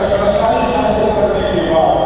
تک رسائی حاصل کرنے کے بعد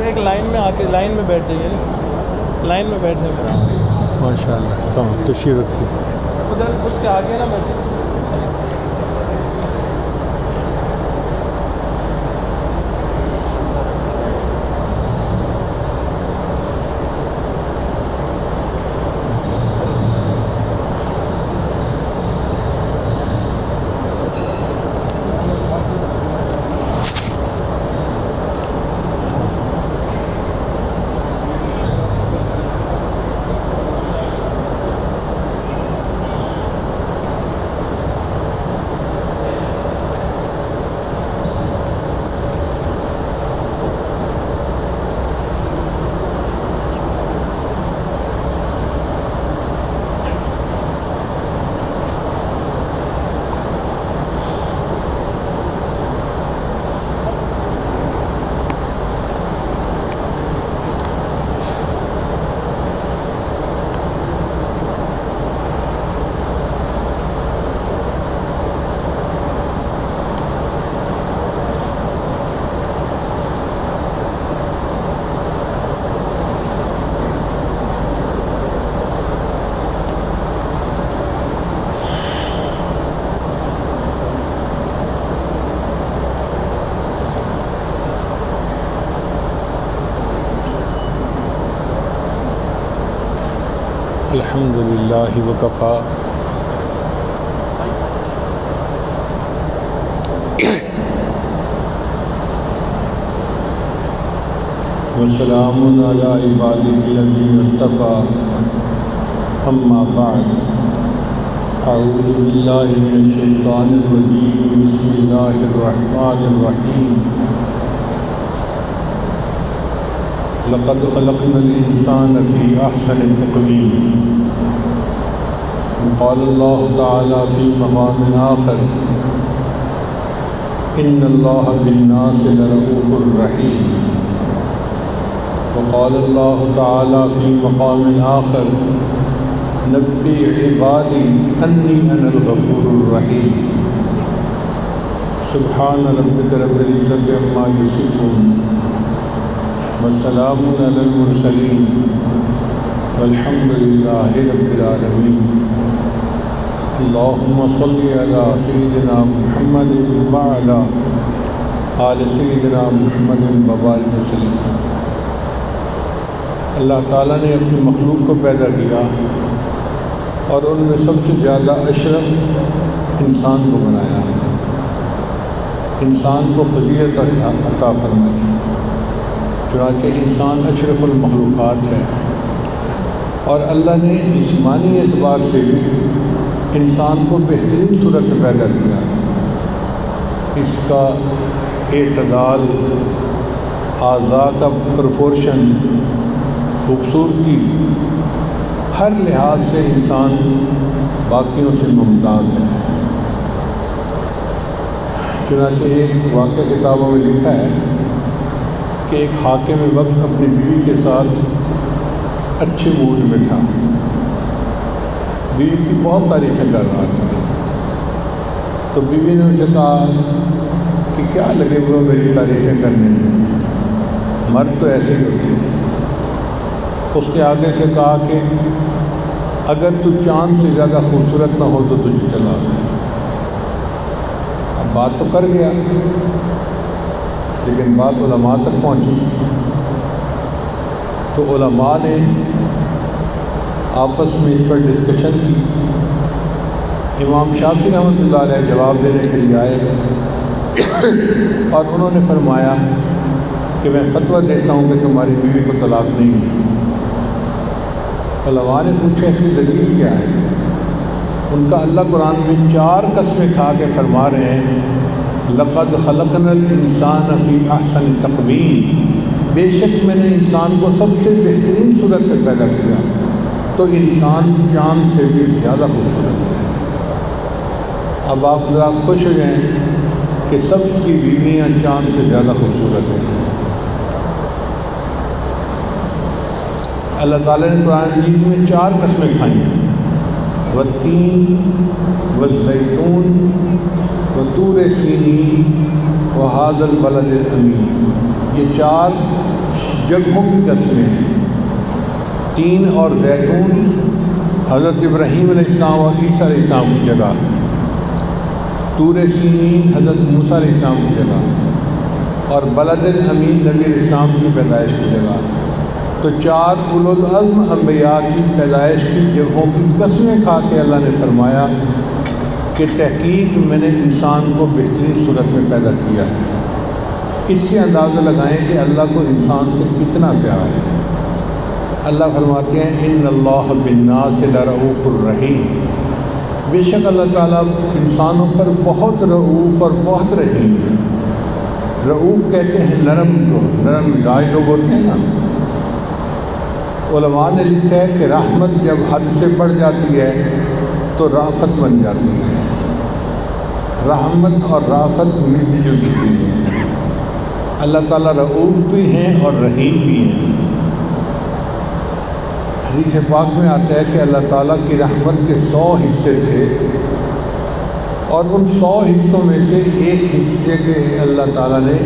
ایک لائن میں آ کے لائن میں بیٹھ جائیے نا، لائن میں بیٹھ جائیے ماشاء اللہ. تشریف رکھیے. ادھر اس کے آگے نا بیٹھے. الحمد للہ وکفا وسلام علی عبادہ الذین اصطفیٰ اما بعد اعوذ باللہ من الشیطان الرجیم بسم اللہ الرحمن الرحیم لقد خلقنا الإنسان في أحسن تقويم قال الله تعالى في مقام آخر إن الله بالناس لرؤوف رحيم وقال الله تعالى في مقام آخر نبئ عبادي أني أنا الغفور الرحيم سبحان ربك رب العزة عما يصفون والسلام علی المرسلین والحمد للہ رب العالمین اللہم صلی علی سیدنا محمد وعلی آل سیدنا محمد وبارک وسلم. اللہ تعالیٰ نے اپنی مخلوق کو پیدا کیا اور ان میں سب سے زیادہ اشرف انسان کو بنایا، انسان کو فضیلت عطا فرمائی. چنانچہ انسان اشرف المخلوقات ہے اور اللہ نے جسمانی اعتبار سے بھی انسان کو بہترین صورت میں پیدا کیا. اس کا اعتدال، اعضاء کا پرپورشن، خوبصورتی، ہر لحاظ سے انسان باقیوں سے ممتاز ہے. چنانچہ ایک واقعہ کتابوں میں لکھا ہے کہ ایک حاکم وقت اپنی بیوی کے ساتھ اچھے موڈ میں تھا، بیوی کی بہت تعریفیں کر رہا تھا. تو بیوی نے اسے کہا کہ کیا لگے وہ میری تعریفیں کرنے میں، مرد تو ایسے ہی ہوتے ہیں. اس نے آگے سے کہا کہ اگر تو چاند سے زیادہ خوبصورت نہ ہو تو تجھے چلا. اب بات تو کر گیا لیکن بات علماء تک پہنچی تو علماء نے آپس میں اس پر ڈسکشن کی امام شافعی رحمۃ اللہ علیہ جواب دینے کے لیے آئے اور انہوں نے فرمایا کہ میں فتویٰ دیتا ہوں کہ تمہاری بیوی کو طلاق نہیں دی۔ علماء نے پوچھا اس کی دلیل کیا ہے؟ ان کا اللہ قرآن میں 4 قسمیں کھا کے فرما رہے ہیں لقد خلقنا الانسان فی احسن تقویم، بے شک میں نے انسان کو سب سے بہترین صورت میں پیدا کیا، تو انسان چاند سے بھی زیادہ خوبصورت ہے۔ اب آپ ذرا خوش ہو جائیں کہ سب کی بیویاں چاند سے زیادہ خوبصورت ہیں۔ اللہ تعالیٰ نے قرآن مجید میں 4 قسمیں کھائی ہیں، والتین والزیتون وطور سینین وہذا البلد الامین، یہ 4 جگہوں کی قسمیں ہیں۔ تین اور زیتون حضرت ابراہیم علیہ السلام اور عیسیٰ علیہ السلام کی جگہ، طور سینین حضرت موسیٰ علیہ السلام کی جگہ، اور بلد الامین نبی علیہ السلام کی پیدائش کی جگہ۔ تو 4 اولو العزم انبیاء کی پیدائش کی جگہوں کی قسمیں کھا کے اللہ نے فرمایا کہ تحقیق میں نے انسان کو بہترین صورت میں پیدا کیا ہے۔ اس سے اندازہ لگائیں کہ اللہ کو انسان سے کتنا پیار ہے۔ اللہ فرماتے ہیں ان اللہ بالناس لرؤوف الرحیم، بے شک اللہ تعالیٰ انسانوں پر بہت رؤوف اور بہت رحیم ہے۔ رؤوف کہتے ہیں نرم کو، نرم مزاج لوگ ہوتے ہیں نا۔ علماء نے لکھا ہے کہ رحمت جب حد سے بڑھ جاتی ہے تو رافت بن جاتی ہے۔ رحمت اور رافت ملتی جلتی ہیں۔ اللہ تعالیٰ رؤوف بھی ہیں اور رحیم بھی ہیں۔ حدیث پاک میں آتا ہے کہ اللہ تعالیٰ کی رحمت کے 100 حصے تھے، اور ان 100 حصوں میں سے ایک حصے کے اللہ تعالیٰ نے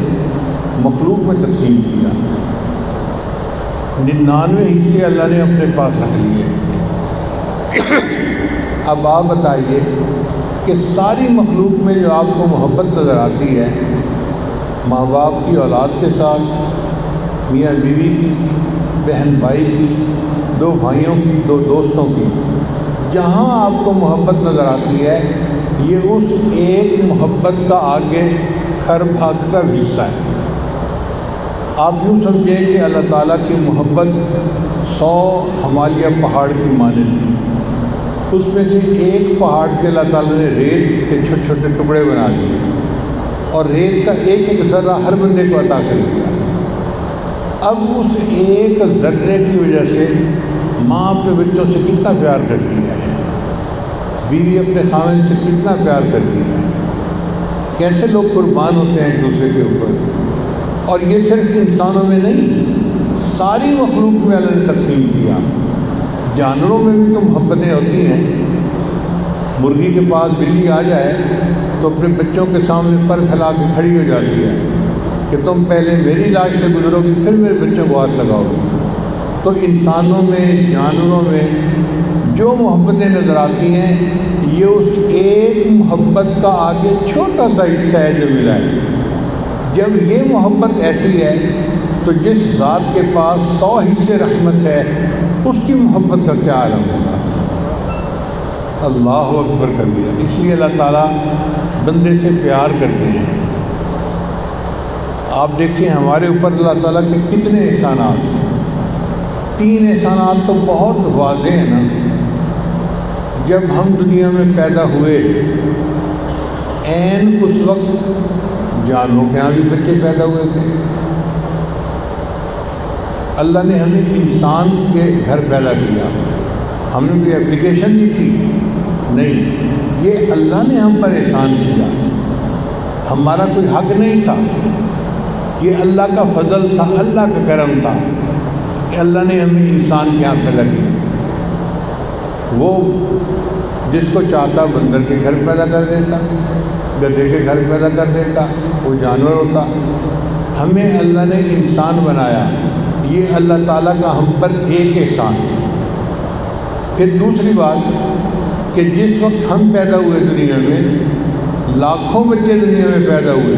مخلوق میں تقسیم کیا، 99 حصے اللہ نے اپنے پاس رکھ لیے۔ اب آپ بتائیے کہ ساری مخلوق میں جو آپ کو محبت نظر آتی ہے، ماں باپ کی اولاد کے ساتھ، میاں بیوی کی، بہن بھائی کی، 2 بھائیوں کی، 2 دوستوں کی، جہاں آپ کو محبت نظر آتی ہے یہ اس ایک محبت کا آگے کھر بھاگ کا حصہ ہے۔ آپ یوں سمجھیں کہ اللہ تعالیٰ کی محبت 100 ہمالیہ پہاڑ کی مانند تھی، اس میں سے ایک پہاڑ کے اللہ تعالیٰ نے ریت کے چھوٹے چھوٹے ٹکڑے بنا دیے، اور ریت کا ایک ایک ذرہ ہر بندے کو عطا کر دیا۔ اب اس ایک ذرے کی وجہ سے ماں اپنے بچوں سے کتنا پیار کرتی ہے، بیوی اپنے خاوند سے کتنا پیار کرتی ہے، کیسے لوگ قربان ہوتے ہیں ایک دوسرے کے اوپر۔ اور یہ صرف انسانوں میں نہیں، ساری مخلوق میں اللہ نے تقسیم کیا۔ جانوروں میں بھی تو محبتیں ہوتی ہیں۔ مرغی کے پاس بلی آ جائے تو اپنے بچوں کے سامنے پر پھیلا کے کھڑی ہو جاتی ہے کہ تم پہلے میری لاش سے گزرو گی پھر میرے بچوں کو ہاتھ لگاؤ گی۔ تو انسانوں میں، جانوروں میں جو محبتیں نظر آتی ہیں یہ اس ایک محبت کا آگے چھوٹا سا حصہ ہے جو ملا ہے۔ جب یہ محبت ایسی ہے تو جس ذات کے پاس 100 حصے رحمت ہے اس کی محبت کا کیا عالم ہوگا۔ اللہ اکبر کبیرہ۔ اس لیے اللہ تعالیٰ بندے سے پیار کرتے ہیں۔ آپ دیکھیں ہمارے اوپر اللہ تعالیٰ کے کتنے احسانات، 3 احسانات تو بہت واضح ہیں نا۔ جب ہم دنیا میں پیدا ہوئے عین اس وقت جانوروں کے یہاں بھی بچے پیدا ہوئے تھے۔ اللہ نے ہمیں انسان کے گھر پیدا کیا، ہم نے کوئی اپلیکیشن نہیں تھی، نہیں، یہ اللہ نے ہم پر احسان کیا، ہمارا کوئی حق نہیں تھا، یہ اللہ کا فضل تھا، اللہ کا کرم تھا کہ اللہ نے ہمیں انسان کے یہاں پیدا کیا۔ وہ جس کو چاہتا بندر کے گھر پیدا کر دیتا، گدھے کے گھر پیدا کر دیتا، وہ جانور ہوتا۔ ہمیں اللہ نے انسان بنایا، یہ اللہ تعالیٰ کا ہم پر ایک احسان۔ پھر دوسری بات کہ جس وقت ہم پیدا ہوئے دنیا میں لاکھوں بچے دنیا میں پیدا ہوئے،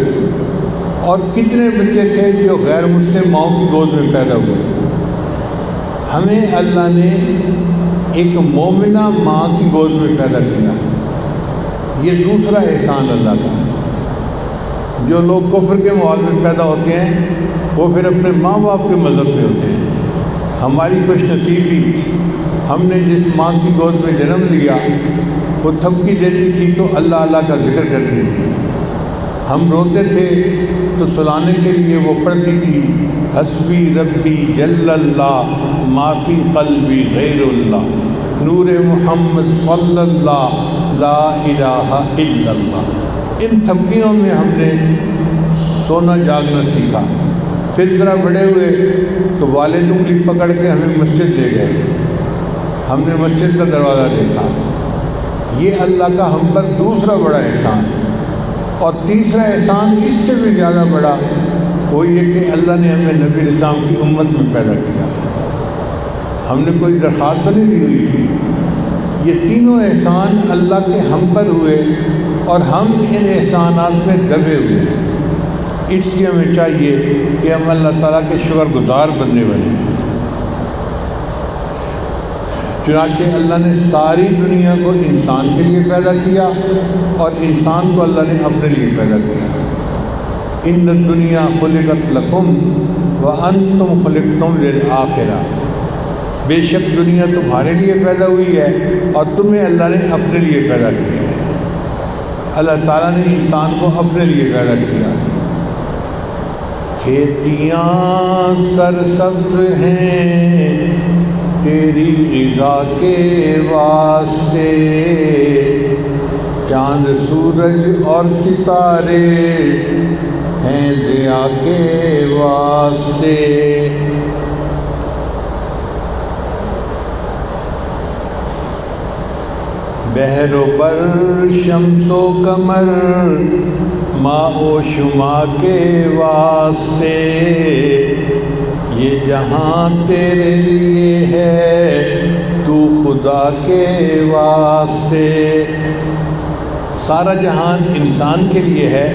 اور کتنے بچے تھے جو غیر مسلم ماؤں کی گود میں پیدا ہوئے۔ ہمیں اللہ نے ایک مومنہ ماں کی گود میں پیدا کیا، یہ دوسرا احسان اللہ کا ہے۔ جو لوگ کفر کے ماحول میں پیدا ہوتے ہیں وہ پھر اپنے ماں باپ کے مذہب سے ہوتے ہیں۔ ہماری خوش نصیبی، ہم نے جس ماں کی گود میں جنم لیا وہ تھپکی دیتی تھی تو اللہ اللہ کا ذکر کرتی تھی، ہم روتے تھے تو سلانے کے لیے وہ پڑھتی تھی حسبی ربی جل اللہ ما فی قلبی غیر اللہ نور محمد صلی اللہ لا الہ الا اللہ۔ ان تھپکیوں میں ہم نے سونا جاگنا سیکھا۔ پھر ذرا بڑے ہوئے تو والد انگلی پکڑ کے ہمیں مسجد لے گئے، ہم نے مسجد کا دروازہ دیکھا۔ یہ اللہ کا ہم پر دوسرا بڑا احسان ہے۔ اور تیسرا احسان اس سے بھی زیادہ بڑا وہ یہ کہ اللہ نے ہمیں نبی علیہ السلام کی امت میں پیدا کیا۔ ہم نے کوئی درخواست تو نہیں دی ہوئی تھی۔ یہ تینوں احسان اللہ کے ہم پر ہوئے اور ہم ان احسانات میں دبے ہوئے ہیں۔ اس لیے ہمیں چاہیے کہ ہم اللہ تعالیٰ کے شکر گزار بننے بنے۔ چنانچہ اللہ نے ساری دنیا کو انسان کے لیے پیدا کیا اور انسان کو اللہ نے اپنے لیے پیدا کیا۔ ان الدنیا خلقت لکم وانتم خلقتم للآخرہ، بے شک دنیا تمہارے لیے پیدا ہوئی ہے اور تمہیں اللہ نے اپنے لیے پیدا کیا ہے۔ اللہ تعالیٰ نے انسان کو اپنے لیے پیدا کیا۔ کھیتیاں سرسبز ہیں تیری غذا کے واسطے، چاند سورج اور ستارے ہیں ضیاء کے واسطے۔ بحر و بر شمس و قمر ماء و شما کے واسطے، یہ جہاں تیرے لیے ہے تو خدا کے واسطے۔ سارا جہان انسان کے لیے ہے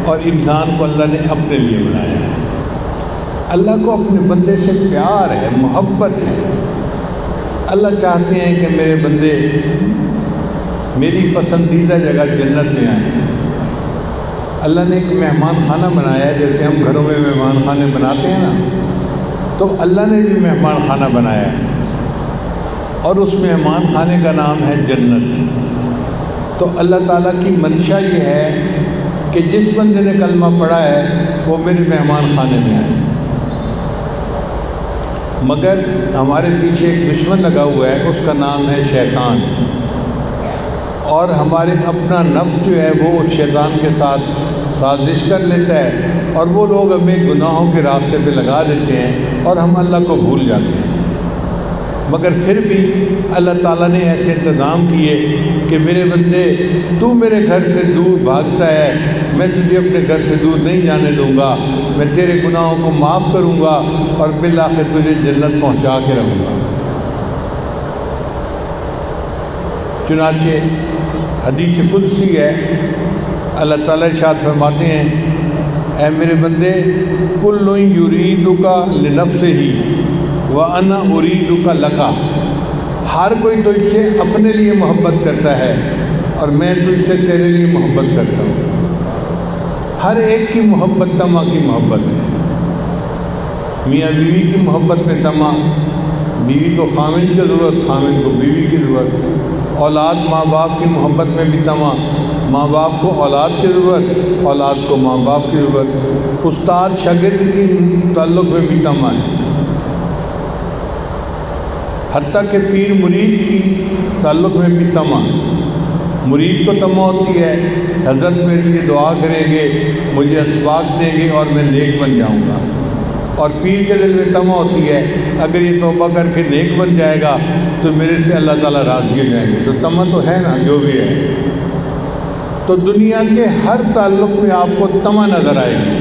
اور انسان کو اللہ نے اپنے لیے بنایا ہے۔ اللہ کو اپنے بندے سے پیار ہے، محبت ہے۔ اللہ چاہتے ہیں کہ میرے بندے میری پسندیدہ جگہ جنت میں آئیں۔ اللہ نے ایک مہمان خانہ بنایا ہے، جیسے ہم گھروں میں مہمان خانے بناتے ہیں نا، تو اللہ نے بھی مہمان خانہ بنایا ہے اور اس مہمان خانے کا نام ہے جنت۔ تو اللہ تعالیٰ کی منشا یہ ہے کہ جس بندے نے کلمہ پڑھا ہے وہ میرے مہمان خانے میں آئے۔ مگر ہمارے پیچھے ایک دشمن لگا ہوا ہے، اس کا نام ہے شیطان، اور ہمارے اپنا نفس جو ہے وہ اس شیطان کے ساتھ سازش کر لیتا ہے اور وہ لوگ ہمیں گناہوں کے راستے پہ لگا دیتے ہیں اور ہم اللہ کو بھول جاتے ہیں۔ مگر پھر بھی اللہ تعالیٰ نے ایسے انتظام کیے کہ میرے بندے تو میرے گھر سے دور بھاگتا ہے، میں تجھے اپنے گھر سے دور نہیں جانے دوں گا، میں تیرے گناہوں کو معاف کروں گا اور بالآخر تجھے جنت پہنچا کے رہوں گا۔ چنانچہ حدیث قدسی ہے، اللہ تعالیٰ ارشاد فرماتے ہیں اے میرے بندے کل یریدک لنفسہ وانا اریدک لک، ہر کوئی تجھ سے اپنے لیے محبت کرتا ہے اور میں تجھ سے تیرے لیے محبت کرتا ہوں۔ ہر ایک کی محبت طمع کی محبت ہے۔ میاں بیوی کی محبت میں طمع، بیوی کو خامن کی ضرورت، خامن کو بیوی کی ضرورت، اولاد ماں باپ کی محبت میں بھی طمع، ماں باپ کو اولاد کی ضرورت، اولاد کو ماں باپ کی ضرورت، استاد شاگرد کی تعلق میں بھی طمع ہے، حتیٰ کہ پیر مرید کی تعلق میں بھی طمع۔ مرید کو طمع ہوتی ہے حضرت میرے لیے دعا کریں گے، مجھے اسباق دیں گے اور میں نیک بن جاؤں گا، اور پیر کے دل میں طمع ہوتی ہے اگر یہ توبہ کر کے نیک بن جائے گا تو میرے سے اللہ تعالیٰ راضی ہو جائیں گے۔ تو طمع تو ہے نا، جو بھی ہے۔ تو دنیا کے ہر تعلق میں آپ کو طمع نظر آئے گی۔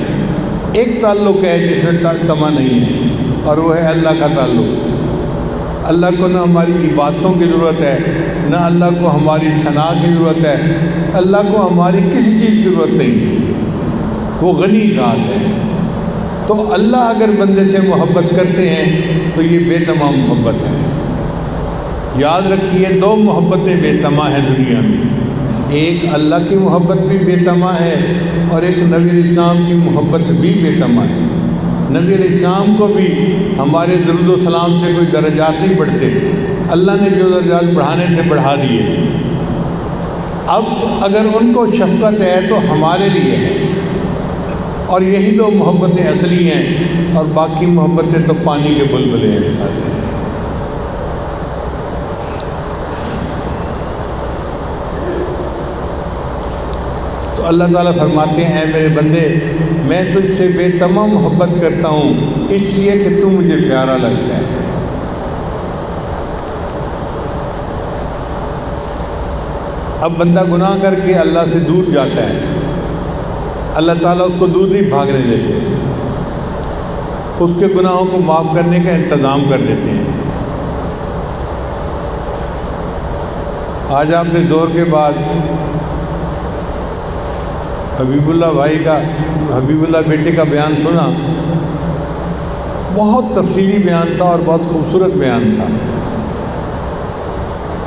ایک تعلق ہے جس میں طمع نہیں ہے اور وہ ہے اللہ کا تعلق۔ اللہ کو نہ ہماری عبادتوں کی ضرورت ہے، نہ اللہ کو ہماری ثنا کی ضرورت ہے، اللہ کو ہماری کسی چیز کی ضرورت نہیں ہے، وہ غنی ذات ہے۔ تو اللہ اگر بندے سے محبت کرتے ہیں تو یہ بے طمع محبت ہے۔ یاد رکھیے دو محبتیں بے طمع ہیں دنیا میں، ایک اللہ کی محبت بھی بے تما ہے اور ایک نبی علیہ السلام کی محبت بھی بے تما ہے۔ نبی علیہ السلام کو بھی ہمارے درود و سلام سے کوئی درجات نہیں بڑھتے، اللہ نے جو درجات بڑھانے تھے بڑھا دیے۔ اب اگر ان کو شفقت ہے تو ہمارے لیے ہے، اور یہی دو محبتیں اصلی ہیں، اور باقی محبتیں تو پانی کے بلبلے ہیں سارے۔ تو اللہ تعالیٰ فرماتے ہیں اے میرے بندے، میں تجھ سے بے تمام محبت کرتا ہوں اس لیے کہ تو مجھے پیارا لگتا ہے۔ اب بندہ گناہ کر کے اللہ سے دور جاتا ہے، اللہ تعالیٰ اس کو دور نہیں بھاگنے دیتے، اس کے گناہوں کو معاف کرنے کا انتظام کر دیتے ہیں۔ آج آپ نے زور کے بعد حبیب اللہ بیٹے کا بیان سنا، بہت تفصیلی بیان تھا اور بہت خوبصورت بیان تھا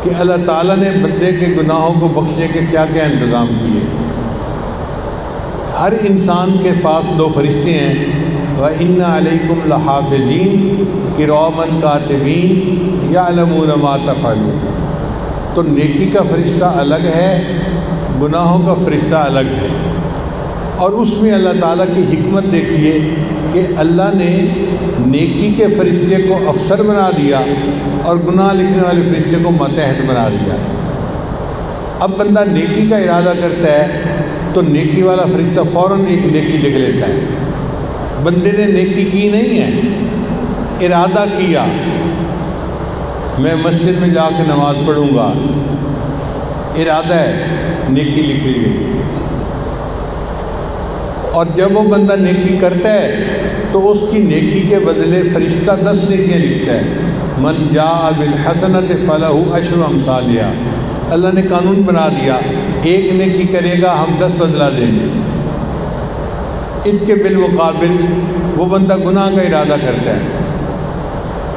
کہ اللہ تعالیٰ نے بندے کے گناہوں کو بخشنے کے کیا کیا انتظام کیے۔ ہر انسان کے پاس دو فرشتے ہیں، وَإِنَّ عَلَيْكُمْ لَحَافِظِينَ كِرَامًا كَاتِبِينَ يَعْلَمُونَ مَا تَفْعَلُونَ۔ تو نیکی کا فرشتہ الگ ہے، گناہوں کا فرشتہ الگ ہے، اور اس میں اللہ تعالیٰ کی حکمت دیکھیے کہ اللہ نے نیکی کے فرشتے کو افسر بنا دیا اور گناہ لکھنے والے فرشتے کو ماتحت بنا دیا۔ اب بندہ نیکی کا ارادہ کرتا ہے تو نیکی والا فرشتہ فوراً ایک نیکی لکھ لیتا ہے۔ بندے نے نیکی کی نہیں ہے، ارادہ کیا میں مسجد میں جا کے نماز پڑھوں گا، ارادہ ہے، نیکی لکھ لی گئی۔ اور جب وہ بندہ نیکی کرتا ہے تو اس کی نیکی کے بدلے فرشتہ 10 نیکیاں لکھتا ہے۔ من جاء بالحسنۃ فلہ عشر امثالہا، اللہ نے قانون بنا دیا، ایک نیکی کرے گا ہم 10 بدلہ دیں گے۔ اس کے بالمقابل وہ بندہ گناہ کا ارادہ کرتا ہے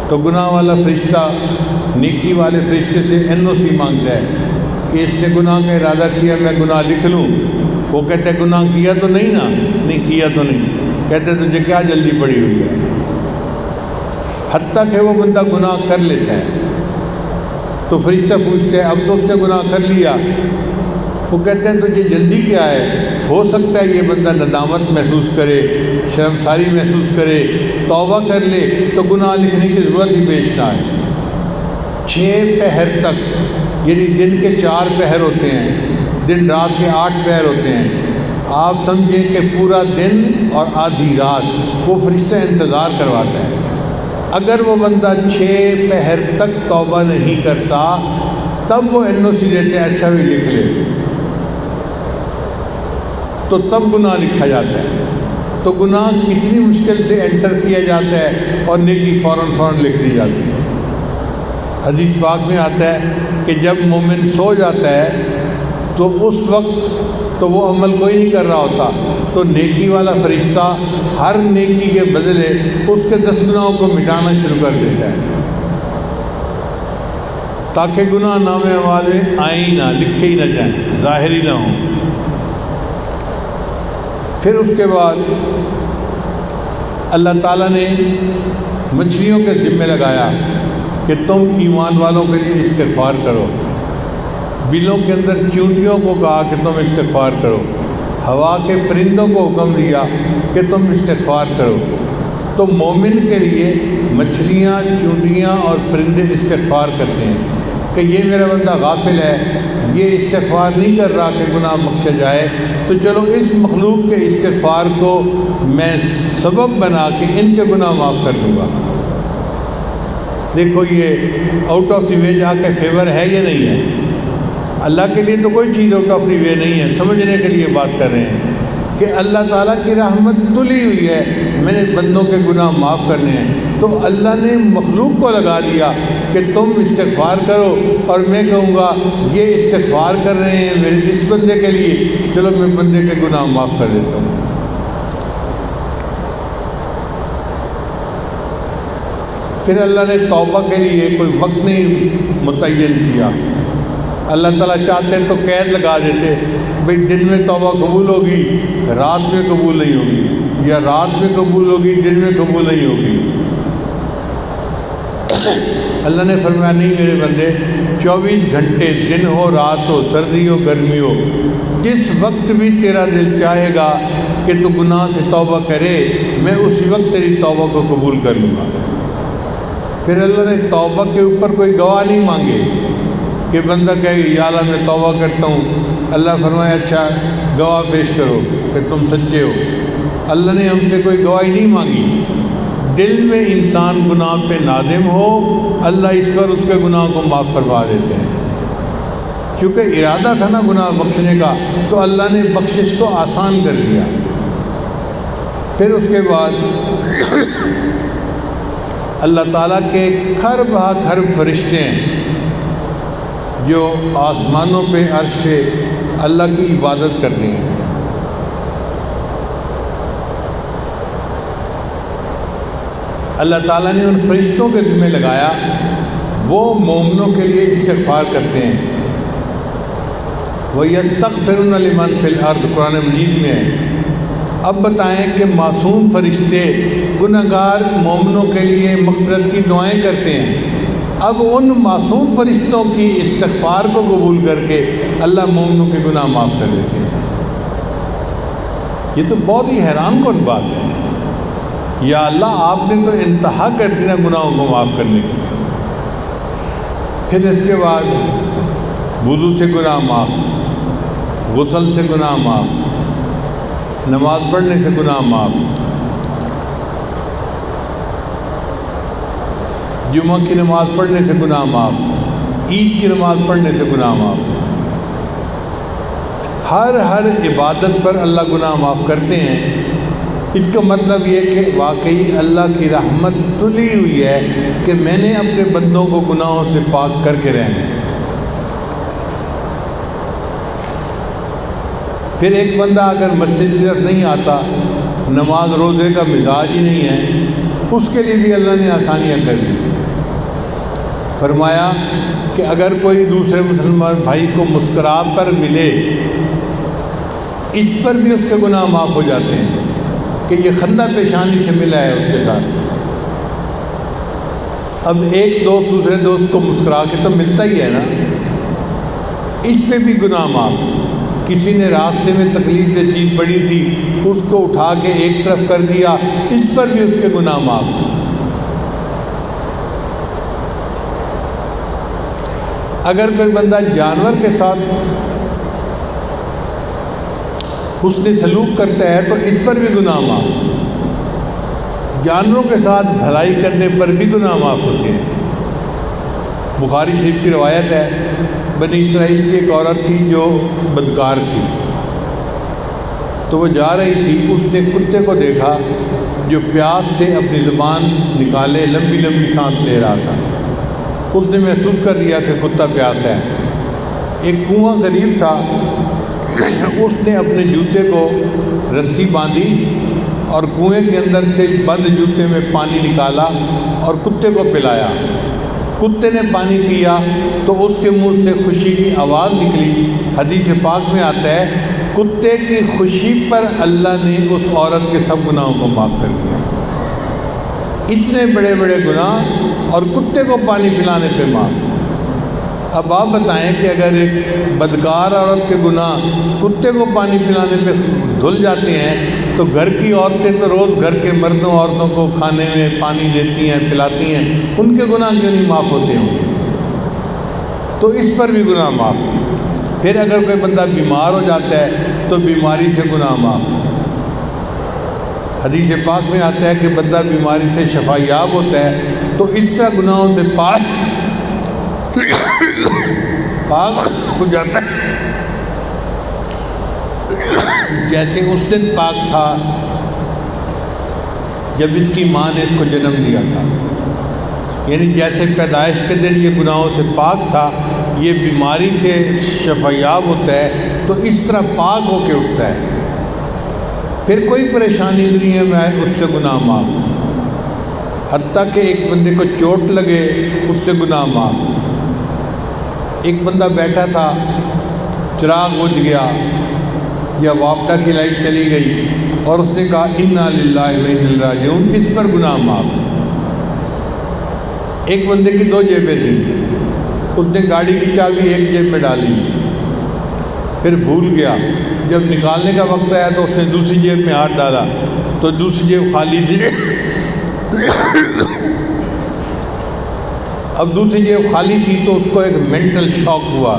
تو گناہ والا فرشتہ نیکی والے فرشتے سے NOC مانگتا ہے کہ اس نے گناہ کا ارادہ کیا، میں گناہ لکھ لوں۔ وہ کہتے ہیں گناہ کیا تو نہیں نا؟ نہیں کیا تو نہیں۔ کہتے ہیں تجھے کیا جلدی پڑی ہوئی ہے؟ حتیٰ کہ وہ بندہ گناہ کر لیتا ہے تو فرشتہ پوچھتے ہیں اب تو اس نے گناہ کر لیا، وہ کہتے ہیں تجھے جلدی کیا ہے؟ ہو سکتا ہے یہ بندہ ندامت محسوس کرے، شرمساری محسوس کرے، توبہ کر لے تو گناہ لکھنے کی ضرورت ہی پیش نہ آئے۔ 6 پہر تک، یعنی دن کے 4 پہر ہوتے ہیں، دن رات کے 8 پہر ہوتے ہیں، آپ سمجھیں کہ پورا دن اور آدھی رات وہ فرشتہ انتظار کرواتا ہے۔ اگر وہ بندہ 6 پہر تک توبہ نہیں کرتا تب وہ NOC دیتے ہیں اچھا بھی لکھ لے، تو تب گناہ لکھا جاتا ہے۔ تو گناہ کتنی مشکل سے انٹر کیا جاتا ہے اور نیکی فوراً لکھ دی جاتی ہے۔ حدیث پاک میں آتا ہے کہ جب مومن سو جاتا ہے تو اس وقت تو وہ عمل کوئی نہیں کر رہا ہوتا، تو نیکی والا فرشتہ ہر نیکی کے بدلے اس کے 10 گناہوں کو مٹانا شروع کر دیتا ہے تاکہ گناہ نامے اعمال میں آئیں ہی نہ، لکھے ہی نہ جائیں، ظاہر ہی نہ ہوں۔ پھر اس کے بعد اللہ تعالیٰ نے مچھلیوں کے ذمہ لگایا کہ تم ایمان والوں کے لیے استغفار کرو، بلوں کے اندر چیونٹیوں کو کہا کہ تم استغفار کرو، ہوا کے پرندوں کو حکم دیا کہ تم استغفار کرو۔ تو مومن کے لیے مچھلیاں، چیونٹیاں اور پرندے استغفار کرتے ہیں کہ یہ میرا بندہ غافل ہے، یہ استغفار نہیں کر رہا کہ گناہ بخشا جائے، تو چلو اس مخلوق کے استغفار کو میں سبب بنا کے ان کے گناہ معاف کر دوں گا۔ دیکھو یہ آؤٹ آف دی وے جا کے فیور ہے یا نہیں ہے؟ اللہ کے لیے تو کوئی چیز آؤٹ آف دی وے نہیں ہے، سمجھنے کے لیے بات کر رہے ہیں کہ اللہ تعالیٰ کی رحمت تلی ہوئی ہے، میں نے بندوں کے گناہ معاف کرنے ہیں، تو اللہ نے مخلوق کو لگا دیا کہ تم استغفار کرو، اور میں کہوں گا یہ استغفار کر رہے ہیں میرے اس بندے کے لیے، چلو میں بندے کے گناہ معاف کر دیتا ہوں۔ پھر اللہ نے توبہ کے لیے کوئی وقت نہیں متعین کیا اللہ تعالیٰ چاہتے تو قید لگا دیتے، بھئی دن میں توبہ قبول ہوگی، رات میں قبول نہیں ہوگی، یا رات میں قبول ہوگی دن میں قبول نہیں ہوگی۔ اللہ نے فرمایا نہیں میرے بندے، 24 گھنٹے دن ہو رات ہو سردی ہو گرمی ہو، جس وقت بھی تیرا دل چاہے گا کہ تو گناہ سے توبہ کرے، میں اسی وقت تیری توبہ کو قبول کر لوں گا۔ پھر اللہ نے توبہ کے اوپر کوئی گواہ نہیں مانگے کہ بندہ کہے یا اللہ میں توبہ کرتا ہوں، اللہ فرمایا اچھا گواہ پیش کرو کہ تم سچے ہو۔ اللہ نے ہم سے کوئی گواہی نہیں مانگی۔ دل میں انسان گناہ پہ نادم ہو، اللہ اس پر اس کے گناہ کو معاف فرما دیتے ہیں۔ کیونکہ ارادہ تھا نا گناہ بخشنے کا، تو اللہ نے بخشش کو آسان کر دیا۔ پھر اس کے بعد اللہ تعالیٰ کے کھرب ہا کھرب فرشتے ہیں جو آسمانوں پہ عرش پہ اللہ کی عبادت کرتے ہیں۔ اللہ تعالیٰ نے ان فرشتوں کے ذمہ لگایا، وہ مومنوں کے لیے استغفار کرتے ہیں۔ وَيَسْتَغْفِرُونَ لِمَنْ فِي الْأَرْضِ قرآن مجید میں ہے۔ اب بتائیں کہ معصوم فرشتے گنہگار مومنوں کے لیے مغفرت کی دعائیں کرتے ہیں، اب ان معصوم فرشتوں کی استغفار کو قبول کر کے اللہ مومنوں کے گناہ معاف کر دیتے ہیں۔ یہ تو بہت ہی حیران کن بات ہے۔ یا اللہ آپ نے تو انتہا کر دیا گناہوں کو معاف کرنے کی۔ پھر اس کے بعد وضو سے گناہ معاف، غسل سے گناہ معاف، نماز پڑھنے سے گناہ معاف، جمعہ کی نماز پڑھنے سے گناہ معاف، عید کی نماز پڑھنے سے گناہ معاف۔ ہر عبادت پر اللہ گناہ معاف کرتے ہیں۔ اس کا مطلب یہ کہ واقعی اللہ کی رحمت تلی ہوئی ہے کہ میں نے اپنے بندوں کو گناہوں سے پاک کر کے رہنا ہے۔ پھر ایک بندہ اگر مسجد کی طرف نہیں آتا، نماز روزے کا مزاج ہی نہیں ہے، اس کے لیے بھی اللہ نے آسانیاں کر دی۔ فرمایا کہ اگر کوئی دوسرے مسلمان بھائی کو مسکرا پر ملے، اس پر بھی اس کے گناہ معاف ہو جاتے ہیں کہ یہ خندہ پیشانی سے ملا ہے اس کے ساتھ۔ اب ایک دوست دوسرے دوست کو مسکرا کے تو ملتا ہی ہے نا، اس پہ بھی گناہ معاف۔ کسی نے راستے میں تکلیف دہ چیز پڑی تھی، اس کو اٹھا کے ایک طرف کر دیا، اس پر بھی اس کے گناہ معاف۔ اگر کوئی بندہ جانور کے ساتھ حسن سلوک کرتا ہے تو اس پر بھی گناہ معاف۔ جانوروں کے ساتھ بھلائی کرنے پر بھی گناہ معاف ہوتے ہیں۔ بخاری شریف کی روایت ہے، بنی اسرائیل کی ایک عورت تھی جو بدکار تھی، تو وہ جا رہی تھی، اس نے کتے کو دیکھا جو پیاس سے اپنی زبان نکالے لمبی لمبی سانس لے رہا تھا۔ اس نے محسوس کر لیا کہ کتا پیاس ہے۔ ایک کنواں قریب تھا، اس نے اپنے جوتے کو رسی باندھی اور کنویں کے اندر سے بند جوتے میں پانی نکالا اور کتے کو پلایا۔ کتے نے پانی پیا تو اس کے منہ سے خوشی کی آواز نکلی۔ حدیث پاک میں آتا ہے کتے کی خوشی پر اللہ نے اس عورت کے سب گناہوں کو معاف کر دیا۔ اتنے بڑے بڑے گناہ اور کتے کو پانی پلانے پہ معاف۔ اب آپ بتائیں کہ اگر ایک بدکار عورت کے گناہ کتے کو پانی پلانے پہ دھل جاتے ہیں تو گھر کی عورتیں تو روز گھر کے مردوں عورتوں کو کھانے میں پانی دیتی ہیں پلاتی ہیں، ان کے گناہ کیوں نہیں معاف ہوتے ہوں گے؟ تو اس پر بھی گناہ معاف۔ پھر اگر کوئی بندہ بیمار ہو جاتا ہے تو بیماری سے گناہ معاف۔ حدیث پاک میں آتا ہے کہ بندہ بیماری سے شفا یاب ہوتا ہے تو اس طرح گناہوں سے پاک ہو جاتا ہے جیسے اس دن پاک تھا جب اس کی ماں نے اس کو جنم دیا تھا۔ یعنی جیسے پیدائش کے دن یہ گناہوں سے پاک تھا، یہ بیماری سے شفا یاب ہوتا ہے تو اس طرح پاک ہو کے اٹھتا ہے۔ پھر کوئی پریشانی دنیا میں آئے اس سے گناہ معاف۔ حتیٰ کہ ایک بندے کو چوٹ لگے اس سے گناہ معاف۔ ایک بندہ بیٹھا تھا، چراغ بجھ گیا یا واپڈا کی لائٹ چلی گئی اور اس نے کہا انا للہ و انا الیہ راجعون، اس پر گناہ معاف۔ ایک بندے کی 2 جیبیں تھیں، اس نے گاڑی کی چابی ایک جیب میں ڈالی، پھر بھول گیا، جب نکالنے کا وقت آیا تو اس نے دوسری جیب میں ہاتھ ڈالا تو دوسری جیب خالی تھی۔ اب دوسری جیب خالی تھی تو اس کو ایک مینٹل شاک ہوا،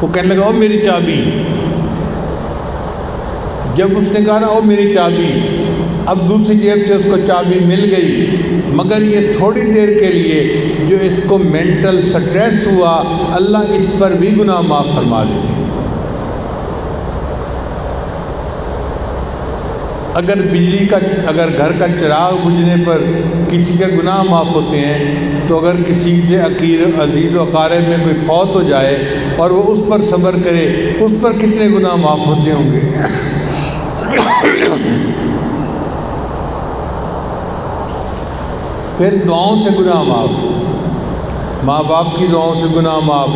وہ کہنے لگا او میری چابی۔ جب اس نے کہا نا او میری چابی، اب دوسری جیب سے اس کو چابی مل گئی، مگر یہ تھوڑی دیر کے لیے جو اس کو مینٹل سٹریس ہوا، اللہ اس پر بھی گناہ معاف فرما دیتے۔ اگر گھر کا چراغ بجھنے پر کسی کے گناہ معاف ہوتے ہیں، تو اگر کسی کے عزیز و اقارب میں کوئی فوت ہو جائے اور وہ اس پر صبر کرے، اس پر کتنے گناہ معاف ہوتے ہوں گے۔ پھر دعاؤں سے گناہ معاف، ماں باپ کی دعاؤں سے گناہ معاف،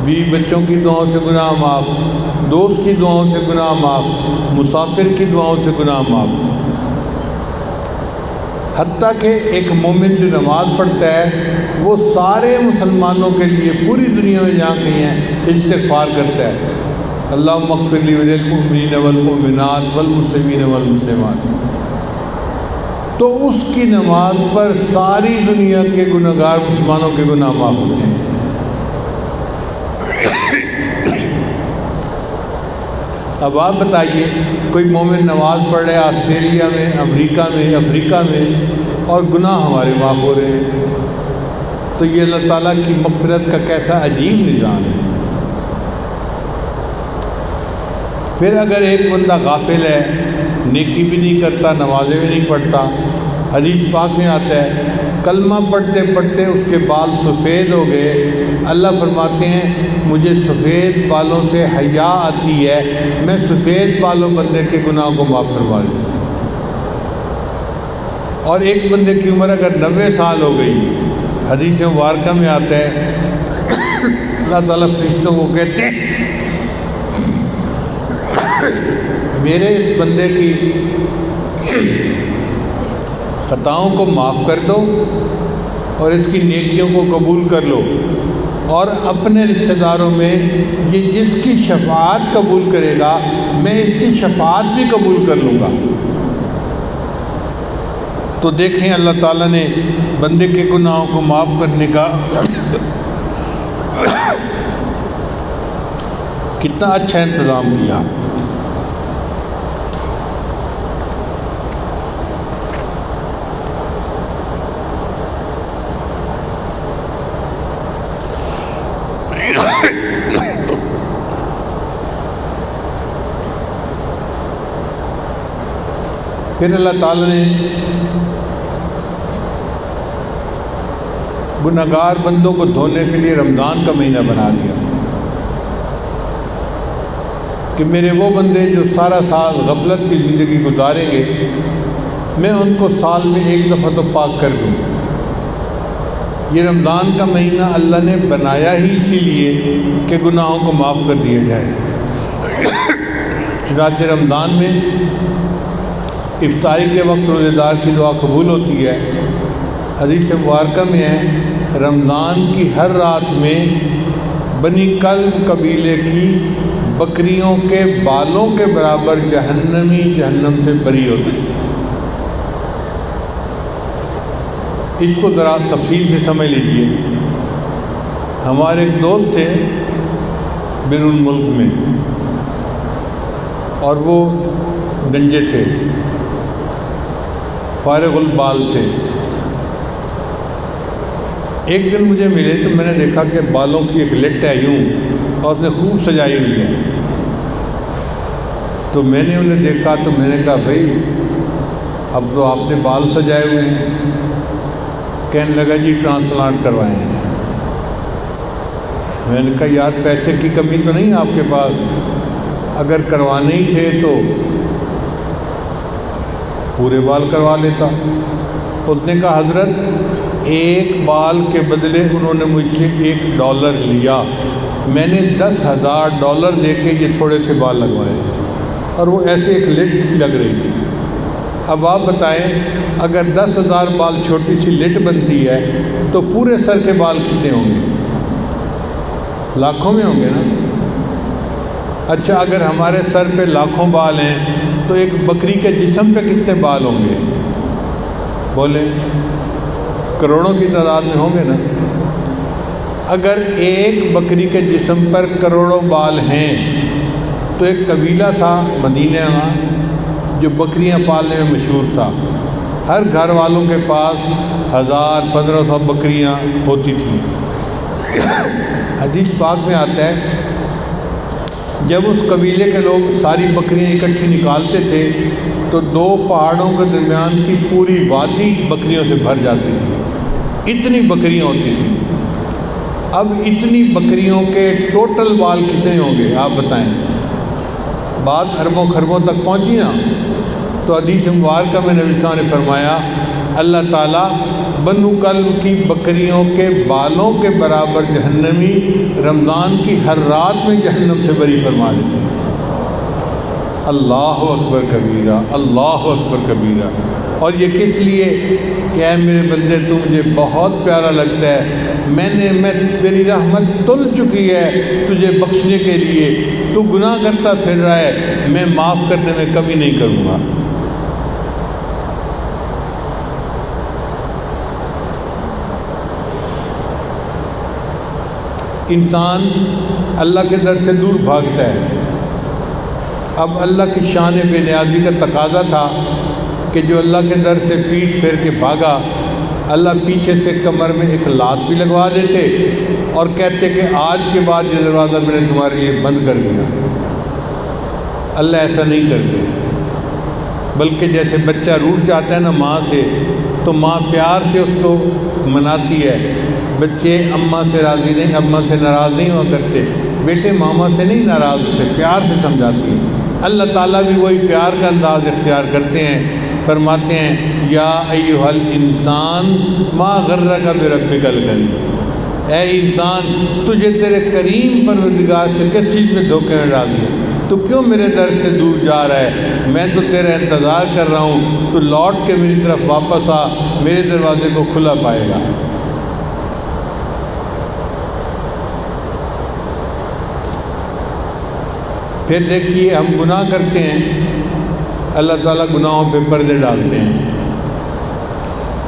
بیوی بچوں کی دعاؤں سے گناہ معاف، دوست کی دعاؤں سے گناہ معاف، مسافر کی دعاؤں سے گناہ معاف۔ حتیٰ کہ ایک مومن جو نماز پڑھتا ہے وہ سارے مسلمانوں کے لیے پوری دنیا میں جہاں کہیں ہیں استغفار کرتا ہے، اللہم اغفر لی وللمؤمنین والمؤمنات والمسلمین والمسلمات، تو اس کی نماز پر ساری دنیا کے گناہگار مسلمانوں کے گناہ معاف ہوتے ہیں۔ اب آپ بتائیے، کوئی مومن نماز پڑھ رہے آسٹریلیا میں، امریکہ میں، افریقہ میں، اور گناہ ہمارے معاف ہو رہے ہیں، تو یہ اللہ تعالیٰ کی مغفرت کا کیسا عجیب نظام ہے۔ پھر اگر ایک بندہ غافل ہے، نیکی بھی نہیں کرتا، نمازیں بھی نہیں پڑھتا، حدیث پاک میں آتا ہے کلمہ پڑھتے پڑھتے اس کے بال سفید ہو گئے، اللہ فرماتے ہیں مجھے سفید بالوں سے حیا آتی ہے، میں سفید بالوں بندے کے گناہوں کو معاف فرما دوں۔ اور ایک بندے کی عمر اگر 90 سال ہو گئی، حدیث مبارکہ میں آتا ہے اللہ تعالیٰ فرشتوں کو کہتے ہیں میرے اس بندے کی خطاؤں کو معاف کر دو اور اس کی نیکیوں کو قبول کر لو، اور اپنے رشتہ داروں میں یہ جس کی شفاعت قبول کرے گا میں اس کی شفاعت بھی قبول کر لوں گا۔ تو دیکھیں اللہ تعالیٰ نے بندے کے گناہوں کو معاف کرنے کا کتنا اچھا انتظام کیا۔ پھر اللہ تعالیٰ نے گناہگار بندوں کو دھونے کے لیے رمضان کا مہینہ بنا دیا کہ میرے وہ بندے جو سارا سال غفلت کی زندگی گزاریں گے میں ان کو سال میں ایک دفعہ تو پاک کر دوں۔ یہ رمضان کا مہینہ اللہ نے بنایا ہی اسی لیے کہ گناہوں کو معاف کر دیا جائے۔ چنانچہ رمضان میں افطاری کے وقت روزے دار کی دعا قبول ہوتی ہے۔ حدیث مبارکہ میں ہے رمضان کی ہر رات میں بنی کلب قبیلے کی بکریوں کے بالوں کے برابر جہنمی جہنم سے بری ہوتے ہیں۔ اس کو ذرا تفصیل سے سمجھ لیجئے۔ ہمارے ایک دوست تھے بیرون ملک میں، اور وہ گنجے تھے، فارغ البال تھے۔ ایک دن مجھے ملے تو میں نے دیکھا کہ بالوں کی ایک لٹ ہے یوں، اور اس نے خوب سجائی ہوئی ہے۔ تو میں نے انہیں دیکھا تو میں نے کہا بھائی اب تو آپ نے بال سجائے ہوئے ہیں۔ کہنے لگا جی ٹرانسپلانٹ کروائے ہیں۔ میں نے کہا یار پیسے کی کمی تو نہیں آپ کے پاس؟ اگر کروانے ہی تھے تو پورے بال کروا لیتا۔ اس نے کہا حضرت ایک بال کے بدلے انہوں نے مجھ سے $1 لیا، میں نے $10,000 دے کے یہ تھوڑے سے بال لگوائے، اور وہ ایسے ایک لٹ لگ رہی تھی۔ اب آپ بتائیں اگر 10,000 بال چھوٹی سی لٹ بنتی ہے تو پورے سر کے بال کتنے ہوں گے؟ لاکھوں میں ہوں گے نا۔ اچھا اگر ہمارے سر پہ لاکھوں بال ہیں تو ایک بکری کے جسم پہ کتنے بال ہوں گے؟ بولیں، کروڑوں کی تعداد میں ہوں گے نا۔ اگر ایک بکری کے جسم پر کروڑوں بال ہیں تو ایک قبیلہ تھا مدینہ میں جو بکریاں پالنے میں مشہور تھا، ہر گھر والوں کے پاس 1000-1500 بکریاں ہوتی تھیں۔ حدیث پاک میں آتا ہے جب اس قبیلے کے لوگ ساری بکریاں اکٹھی نکالتے تھے تو 2 پہاڑوں کے درمیان کی پوری وادی بکریوں سے بھر جاتی تھی، اتنی بکریاں ہوتی تھیں۔ اب اتنی بکریوں کے ٹوٹل بال کتنے ہوں گے آپ بتائیں؟ بات اربوں خربوں تک پہنچی نا۔ تو حدیث مبارکہ میں نبی صلی اللہ علیہ وسلم نے فرمایا اللہ تعالیٰ بنو کلب کی بکریوں کے بالوں کے برابر جہنمی رمضان کی ہر رات میں جہنم سے بری فرما دیتے ہیں۔ اللہ اکبر کبیرہ، اللہ اکبر کبیرہ۔ اور یہ کس لیے کہ اے میرے بندے تو مجھے بہت پیارا لگتا ہے، میری رحمت تل چکی ہے تجھے بخشنے کے لیے، تو گناہ کرتا پھر رہا ہے، میں معاف کرنے میں کمی نہیں کروں گا۔ انسان اللہ کے در سے دور بھاگتا ہے۔ اب اللہ کی شان بے نیازی کا تقاضا تھا کہ جو اللہ کے در سے پیٹھ پھیر کے بھاگا، اللہ پیچھے سے کمر میں ایک لات بھی لگوا دیتے اور کہتے کہ آج کے بعد یہ دروازہ میں نے تمہارے لیے بند کر دیا۔ اللہ ایسا نہیں کرتے، بلکہ جیسے بچہ روٹھ جاتا ہے نا ماں سے تو ماں پیار سے اس کو مناتی ہے۔ بچے اماں سے راضی نہیں، اماں سے ناراض نہیں ہوا کرتے، بیٹے ماما سے نہیں ناراض ہوتے، پیار سے سمجھاتی ہیں۔ اللہ تعالیٰ بھی وہی پیار کا انداز اختیار کرتے ہیں، فرماتے ہیں یا ایھا الانسان ما غرک بربک الکریم، اے انسان تجھے تیرے کریم پروردگار سے کس چیز میں دھوکے میں ڈال دیا؟ تو کیوں میرے در سے دور جا رہا ہے؟ میں تو تیرا انتظار کر رہا ہوں، تو لوٹ کے میری طرف واپس آ، میرے دروازے کو کھلا پائے گا۔ پھر دیکھیے ہم گناہ کرتے ہیں، اللہ تعالیٰ گناہوں پہ پردے ڈالتے ہیں۔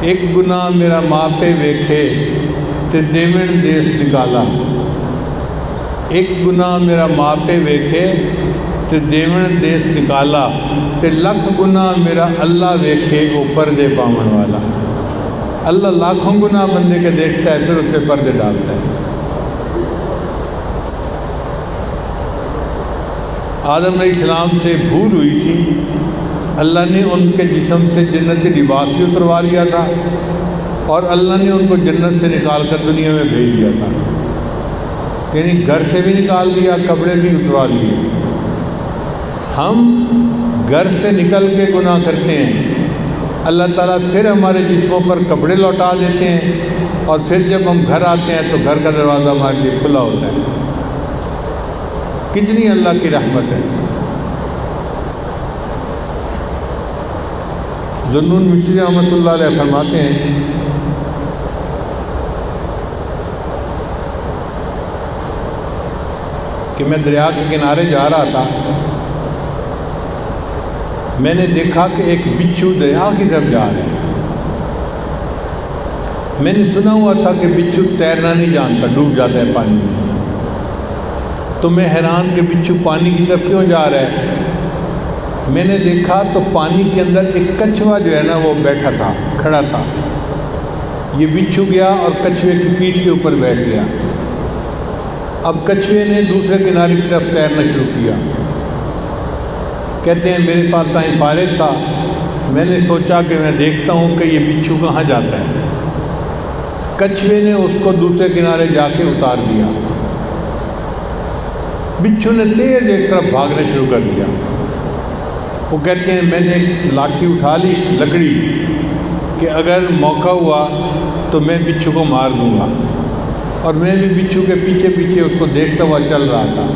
ایک گناہ میرا ماں پہ ویکھے تے دیوݨ دیس نکالا، ایک گناہ میرا ماں پہ ویکھے تے دیوݨ دیس نکالا، تے لکھ گناہ میرا اللہ ویکھے وہ پردے پاون والا۔ اللہ لاکھوں گناہ بندے کے دیکھتا ہے پھر اس پہ پردے ڈالتا ہے۔ آدم علیہ السلام سے بھول ہوئی تھی، اللہ نے ان کے جسم سے جنتی لباس بھی اتروا لیا تھا اور اللہ نے ان کو جنت سے نکال کر دنیا میں بھیج دیا تھا، یعنی گھر سے بھی نکال دیا، کپڑے بھی اتروا لیے۔ ہم گھر سے نکل کے گناہ کرتے ہیں، اللہ تعالیٰ پھر ہمارے جسموں پر کپڑے لوٹا دیتے ہیں، اور پھر جب ہم گھر آتے ہیں تو گھر کا دروازہ ہمارے لیے کھلا ہوتا ہے۔ کتنی اللہ کی رحمت ہے۔ ذوالنون مشری رحمۃ اللہ علیہ فرماتے ہیں کہ میں دریا کے کنارے جا رہا تھا، میں نے دیکھا کہ ایک بچھو دریا کی طرف جا رہا ہے۔ میں نے سنا ہوا تھا کہ بچھو تیرنا نہیں جانتا، ڈوب جاتا ہے پانی میں، تو میں حیران کہ بچھو پانی کی طرف کیوں جا رہا ہے۔ میں نے دیکھا تو پانی کے اندر ایک کچھوا جو ہے نا وہ بیٹھا تھا، کھڑا تھا۔ یہ بچھو گیا اور کچھوے کی پیٹھ کے اوپر بیٹھ گیا۔ اب کچھوے نے دوسرے کنارے کی طرف تیرنا شروع کیا۔ کہتے ہیں میرے پاس ٹائم فارغ تھا، میں نے سوچا کہ میں دیکھتا ہوں کہ یہ بچھو کہاں جاتا ہے۔ کچھوے نے اس کو دوسرے کنارے جا کے اتار دیا۔ بچھو نے تیز ایک طرف بھاگنا شروع کر دیا۔ وہ کہتے ہیں میں نے ایک لاٹھی اٹھا لی، لکڑی، کہ اگر موقع ہوا تو میں بچھو کو مار دوں گا. اور میں بھی بچھو کے پیچھے پیچھے اس کو دیکھتا ہوا چل رہا تھا.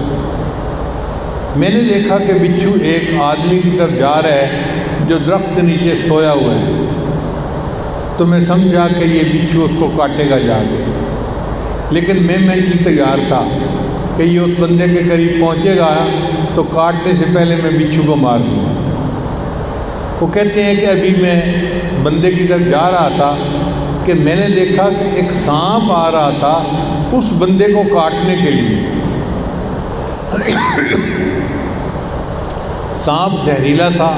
میں نے دیکھا کہ بچھو ایک آدمی کی طرف جا رہا ہے جو درخت کے نیچے سویا ہوا ہے. تو میں سمجھا کہ یہ بچھو اس کو کاٹے گا جا کے. لیکن میں مینٹلی تیار تھا کہ یہ اس بندے کے قریب پہنچے گا تو کاٹنے سے پہلے میں بچھو کو مار دوں گا. وہ کہتے ہیں کہ ابھی میں بندے کی طرف جا رہا تھا کہ میں نے دیکھا کہ ایک سانپ آ رہا تھا اس بندے کو کاٹنے کے لیے. سانپ زہریلا تھا.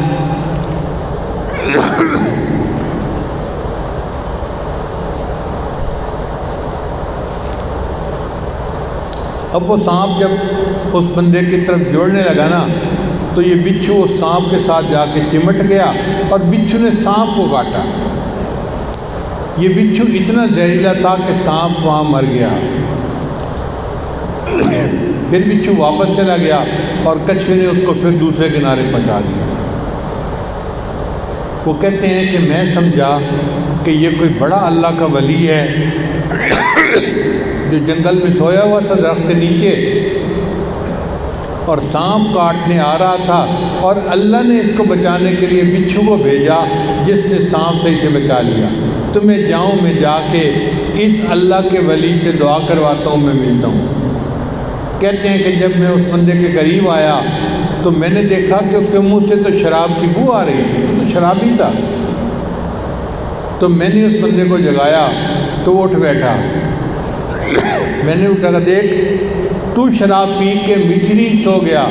اب وہ سانپ جب اس بندے کی طرف جوڑنے لگا نا تو یہ بچھو اس سانپ کے ساتھ جا کے چمٹ گیا اور بچھو نے سانپ کو کاٹا. یہ بچھو اتنا زہریلا تھا کہ سانپ وہاں مر گیا. پھر بچھو واپس چلا گیا اور کچھوے نے اس کو پھر دوسرے کنارے پہنچا دیا. وہ کہتے ہیں کہ میں سمجھا کہ یہ کوئی بڑا اللہ کا ولی ہے جو جنگل میں سویا ہوا تھا درخت کے نیچے اور سانپ کاٹنے آ رہا تھا اور اللہ نے اس کو بچانے کے لیے بچھو کو بھیجا جس نے سانپ سے اسے بچا لیا. تو میں جاؤں, میں جا کے اس اللہ کے ولی سے دعا کرواتا ہوں, میں ملتا ہوں. کہتے ہیں کہ جب میں اس بندے کے قریب آیا تو میں نے دیکھا کہ اس کے منہ سے تو شراب کی بو آ رہی تھی, وہ تو شرابی تھا. تو میں نے اس بندے کو جگایا تو وہ اٹھ بیٹھا. میں نے اٹھا کہ دیکھ تو شراب پی کے میٹھی نیند سو گیا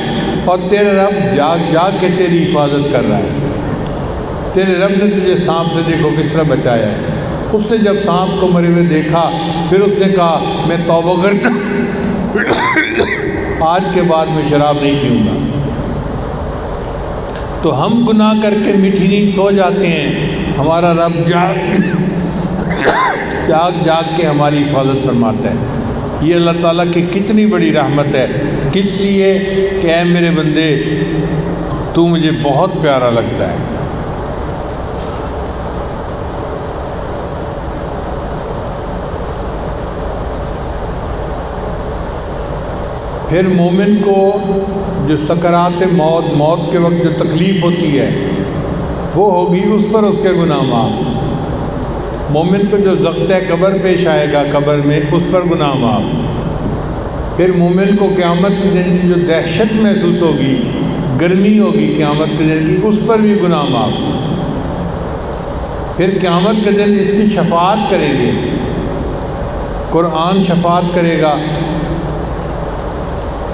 اور تیرا رب جاگ جاگ کے تیری حفاظت کر رہا ہے. تیرے رب نے تجھے سانپ سے دیکھو کس طرح بچایا ہے. اس نے جب سانپ کو مرے ہوئے دیکھا پھر اس نے کہا میں توبہ کرتا آج کے بعد میں شراب نہیں پیوں گا. تو ہم گناہ کر کے میٹھی نیند سو جاتے ہیں, ہمارا رب جاگ جاگ کے ہماری حفاظت فرماتا ہے. یہ اللہ تعالیٰ کی کتنی بڑی رحمت ہے. کس لیے کہ اے میرے بندے تو مجھے بہت پیارا لگتا ہے. پھر مومن کو جو سکرات موت کے وقت جو تکلیف ہوتی ہے وہ ہوگی اس پر اس کے گناہ معاف. مومن کو جو ضغط قبر پیش آئے گا قبر میں اس پر گناہ معاف. پھر مومن کو قیامت کے دن کی جو دہشت محسوس ہوگی, گرمی ہوگی قیامت کے دن کی, اس پر بھی گناہ معاف. پھر قیامت کے دن اس کی شفاعت کریں گے. قرآن شفاعت کرے گا,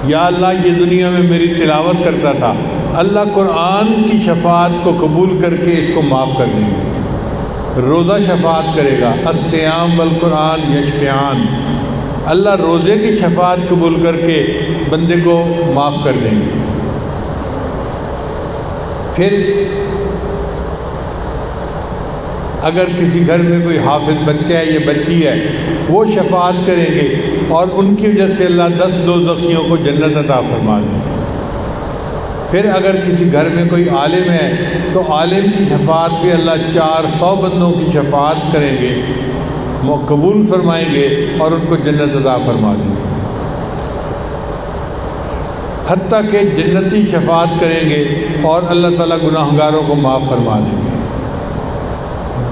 یا اللہ یہ دنیا میں میری تلاوت کرتا تھا, اللہ قرآن کی شفاعت کو قبول کر کے اس کو معاف کر دیں گے. روزہ شفاعت کرے گا, الصیام والقرآن یشفعان, اللہ روزے کی شفاعت قبول کر کے بندے کو معاف کر دیں گے. پھر اگر کسی گھر میں کوئی حافظ بچہ ہے یا بچی ہے وہ شفاعت کریں گے اور ان کی وجہ سے اللہ 10 دوزخیوں کو جنت عطا فرما دیں گے. پھر اگر کسی گھر میں کوئی عالم ہے تو عالم کی شفاعت بھی اللہ 400 بندوں کی شفاعت کریں گے, وہ قبول فرمائیں گے اور ان کو جنت عطا فرما دیں گے. حتیٰ کہ جنتی شفاعت کریں گے اور اللہ تعالیٰ گناہ گاروں کو معاف فرما دیں گے.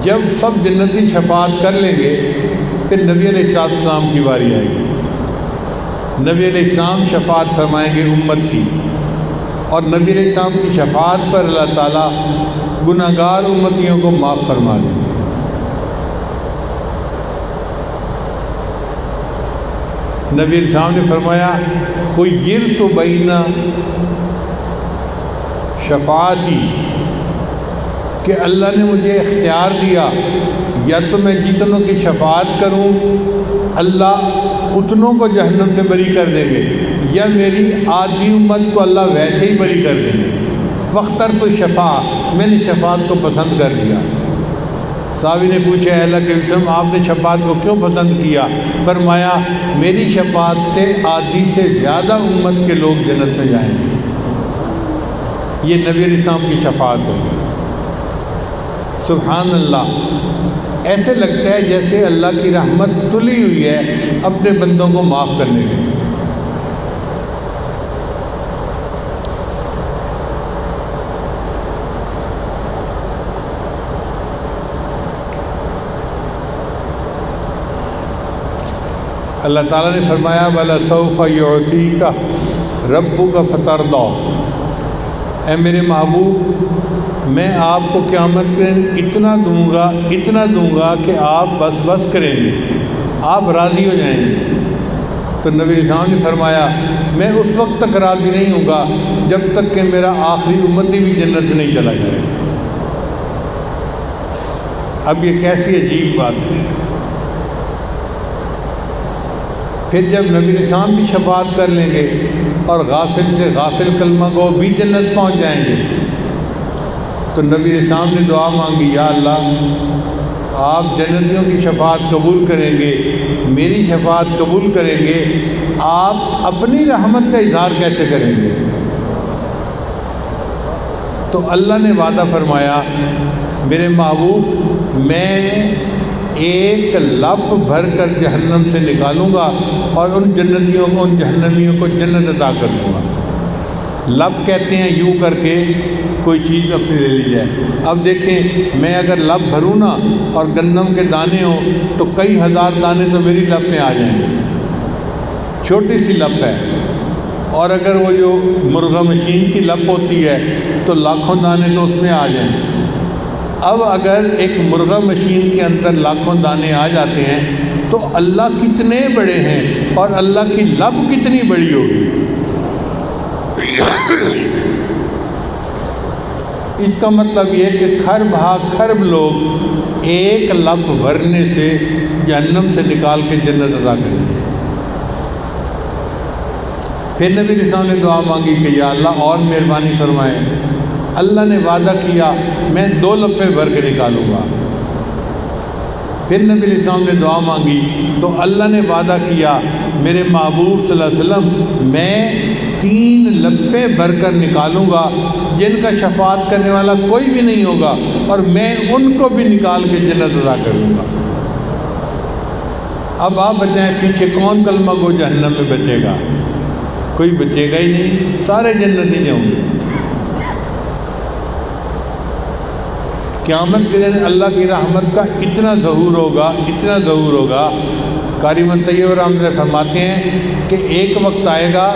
جب سب جنتی شفاعت کر لیں گے پھر نبی علیہ السلام کی باری آئے گی. نبی علیہ السلام شفاعت فرمائیں گے امت کی, اور نبی علیہ السلام کی شفاعت پر اللہ تعالیٰ گناہ گار امتیوں کو معاف فرما دیں گے. نبی علیہ السلام نے فرمایا خیرت بین شفاعتی, کہ اللہ نے مجھے اختیار دیا یا تو میں جتنوں کی شفاعت کروں اللہ اتنوں کو جہنم سے بری کر دیں گے, یا میری آدھی امت کو اللہ ویسے ہی بری کر دیں گے. فاخترت الشفاعۃ, میں نے شفاعت کو پسند کر لیا. صحابی نے پوچھا اے اللہ کے رسول آپ نے شفاعت کو کیوں پسند کیا؟ فرمایا میری شفاعت سے آدھی سے زیادہ امت کے لوگ جنت میں جائیں گے. یہ نبی علیہ السلام کی شفاعت ہوگی. سبحان اللہ. ایسے لگتا ہے جیسے اللہ کی رحمت تلی ہوئی ہے اپنے بندوں کو معاف کرنے کے لیے۔ اللہ تعالیٰ نے فرمایا وَلَسَوْفَ يُعْطِيكَ رَبُّكَ فَتَرْضَىٰ، اے میرے محبوب میں آپ کو قیامت کے دن اتنا دوں گا کہ آپ بس کریں گے، آپ راضی ہو جائیں گے۔ تو نبی اسلام نے فرمایا میں اس وقت تک راضی نہیں ہوں گا جب تک کہ میرا آخری امتی بھی جنت میں نہیں چلا جائے۔ اب یہ کیسی عجیب بات ہے۔ پھر جب نبی اسلام بھی شفاعت کر لیں گے اور غافل سے غافل کلمہ گو بھی جنت پہنچ جائیں گے، تو نبی اسلام نے دعا مانگی، یا اللہ آپ جنتیوں کی شفاعت قبول کریں گے، میری شفاعت قبول کریں گے، آپ اپنی رحمت کا اظہار کیسے کریں گے؟ تو اللہ نے وعدہ فرمایا میرے محبوب میں ایک لپ بھر کر جہنم سے نکالوں گا اور ان جنتیوں کو، ان جہنمیوں کو جنت عطا کر دوں گا۔ لپ کہتے ہیں یوں کر کے کوئی چیز اپنی لے لی جائے۔ اب دیکھیں میں اگر لپ بھروں نا اور گندم کے دانے ہوں تو کئی ہزار دانے تو میری لپ میں آ جائیں گے، چھوٹی سی لپ ہے۔ اور اگر وہ جو مرغہ مشین کی لپ ہوتی ہے تو لاکھوں دانے تو اس میں آ جائیں گے۔ اب اگر ایک مرغہ مشین کے اندر لاکھوں دانے آ جاتے ہیں تو اللہ کتنے بڑے ہیں اور اللہ کی لب کتنی بڑی ہوگی۔ اس کا مطلب یہ کہ کھرب لوگ ایک لب بھرنے سے جہنم سے نکال کے جنت عطا کریں گے۔ پھر نبی علیہ السلام نے دعا مانگی کہ یا اللہ اور مہربانی فرمائیں۔ اللہ نے وعدہ کیا میں 2 لپیں بھر کے نکالوں گا۔ پھر نبی علیہ السلام نے دعا مانگی تو اللہ نے وعدہ کیا میرے محبوب صلی اللہ علیہ وسلم میں 3 لپیں بھر کر نکالوں گا جن کا شفاعت کرنے والا کوئی بھی نہیں ہوگا، اور میں ان کو بھی نکال کے جنت عطا کروں گا۔ اب آپ بتائیں پیچھے کون کلمہ گو جہنم میں بچے گا؟ کوئی بچے گا ہی نہیں، سارے جنتی ہوں گے۔ قیامت کے دن اللہ کی رحمت کا اتنا ظہور ہوگا۔ قاری طیب رحمۃ اللہ فرماتے ہیں کہ ایک وقت آئے گا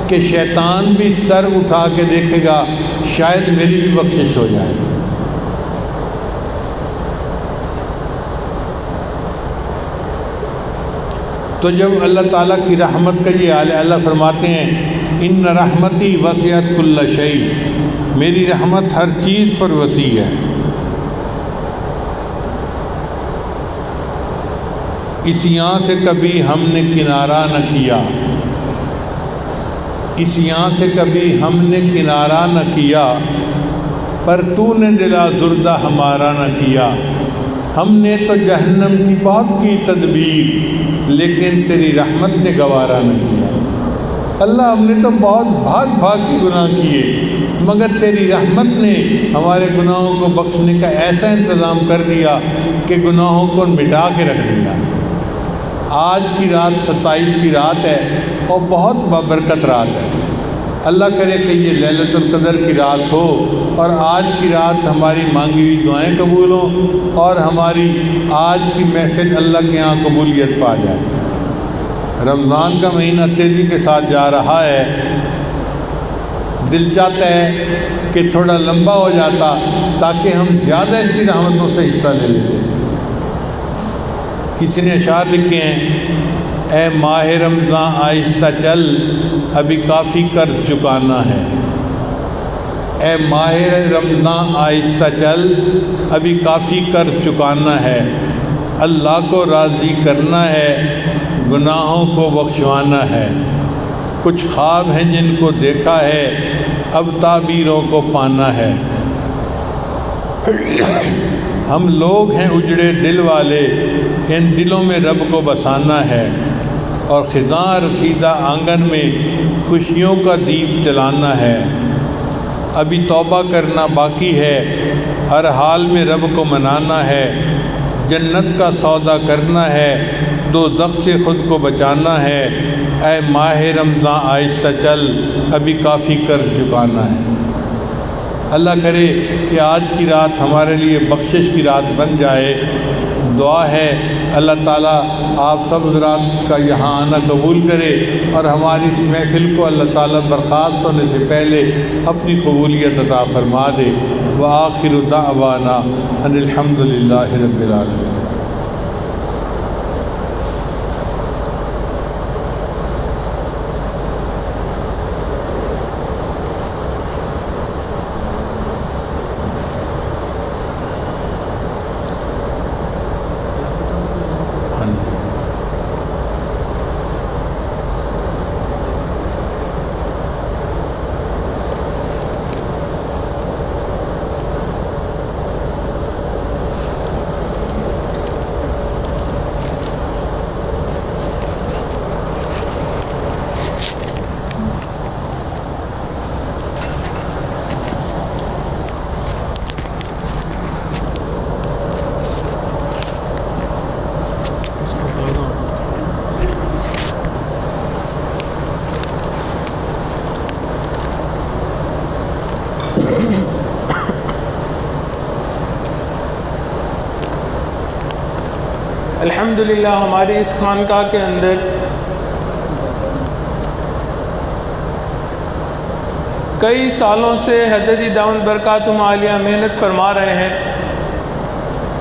کہ شیطان بھی سر اٹھا کے دیکھے گا شاید میری بھی بخشش ہو جائے۔ تو جب اللہ تعالیٰ کی رحمت کا یہ حال ہے، اللہ فرماتے ہیں ان رحمتی وسعت کل شیء، میری رحمت ہر چیز پر وسیع ہے۔ اس یہاں سے کبھی ہم نے کنارہ نہ کیا، اس یہاں سے کبھی ہم نے کنارہ نہ کیا، پر تو نے دل آزردہ ہمارا نہ کیا۔ ہم نے تو جہنم کی بہت کی تدبیر لیکن تیری رحمت نے گوارا نہ کیا۔ اللہ ہم نے تو بہت بھاگ کے گناہ کیے مگر تیری رحمت نے ہمارے گناہوں کو بخشنے کا ایسا انتظام کر دیا کہ گناہوں کو مٹا کے رکھ دیا۔ آج کی رات 27 کی رات ہے اور بہت بابرکت رات ہے۔ اللہ کرے کہ یہ لیلۃ القدر کی رات ہو اور آج کی رات ہماری مانگی ہوئی دعائیں قبول ہوں اور ہماری آج کی محفل اللہ کے ہاں قبولیت پا جائے۔ رمضان کا مہینہ تیزی کے ساتھ جا رہا ہے، دل چاہتا ہے کہ تھوڑا لمبا ہو جاتا تاکہ ہم زیادہ اس کی رحمتوں سے حصہ لے لیتے۔ کسی نے اشعار لکھے ہیں، اے ماہ رمضان آہستہ چل ابھی کافی قرض چکانا ہے، اے ماہ رمضان آہستہ چل ابھی کافی قرض چکانا ہے، اللہ کو راضی کرنا ہے گناہوں کو بخشوانا ہے، کچھ خواب ہیں جن کو دیکھا ہے اب تعبیروں کو پانا ہے، ہم لوگ ہیں اجڑے دل والے ان دلوں میں رب کو بسانا ہے، اور خزاں رسیدہ آنگن میں خوشیوں کا دیپ جلانا ہے، ابھی توبہ کرنا باقی ہے ہر حال میں رب کو منانا ہے، جنت کا سودا کرنا ہے، دوزخ سے خود کو بچانا ہے، اے ماہ رمضان آہستہ چل، ابھی کافی قرض چکانا ہے۔ اللہ کرے کہ آج کی رات ہمارے لیے بخشش کی رات بن جائے۔ دعا ہے اللہ تعالیٰ آپ سب حضرات کا یہاں آنا قبول کرے اور ہماری اس محفل کو اللہ تعالیٰ برخاست ہونے سے پہلے اپنی قبولیت عطا فرما دے۔ وآخر دعوانا ان الحمد للہ رب العالمین۔ الحمدللہ ہماری اس خانقاہ کے اندر کئی سالوں سے حضرت دامت برکاتہم عالیہ محنت فرما رہے ہیں،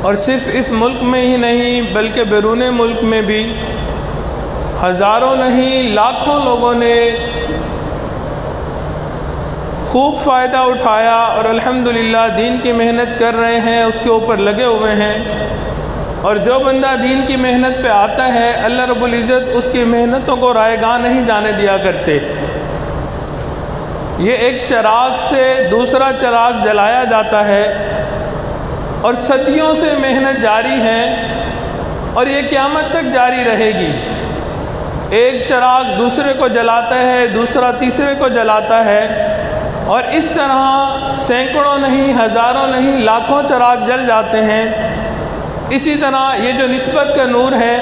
اور صرف اس ملک میں ہی نہیں بلکہ بیرون ملک میں بھی ہزاروں نہیں لاکھوں لوگوں نے خوب فائدہ اٹھایا اور الحمدللہ دین کی محنت کر رہے ہیں، اس کے اوپر لگے ہوئے ہیں۔ اور جو بندہ دین کی محنت پہ آتا ہے اللہ رب العزت اس کی محنتوں کو رائے گاہ نہیں جانے دیا کرتے۔ یہ ایک چراغ سے دوسرا چراغ جلایا جاتا ہے، اور صدیوں سے محنت جاری ہے اور یہ قیامت تک جاری رہے گی۔ ایک چراغ دوسرے کو جلاتا ہے، دوسرا تیسرے کو جلاتا ہے، اور اس طرح سینکڑوں نہیں ہزاروں نہیں لاکھوں چراغ جل جاتے ہیں۔ اسی طرح یہ جو نسبت کا نور ہے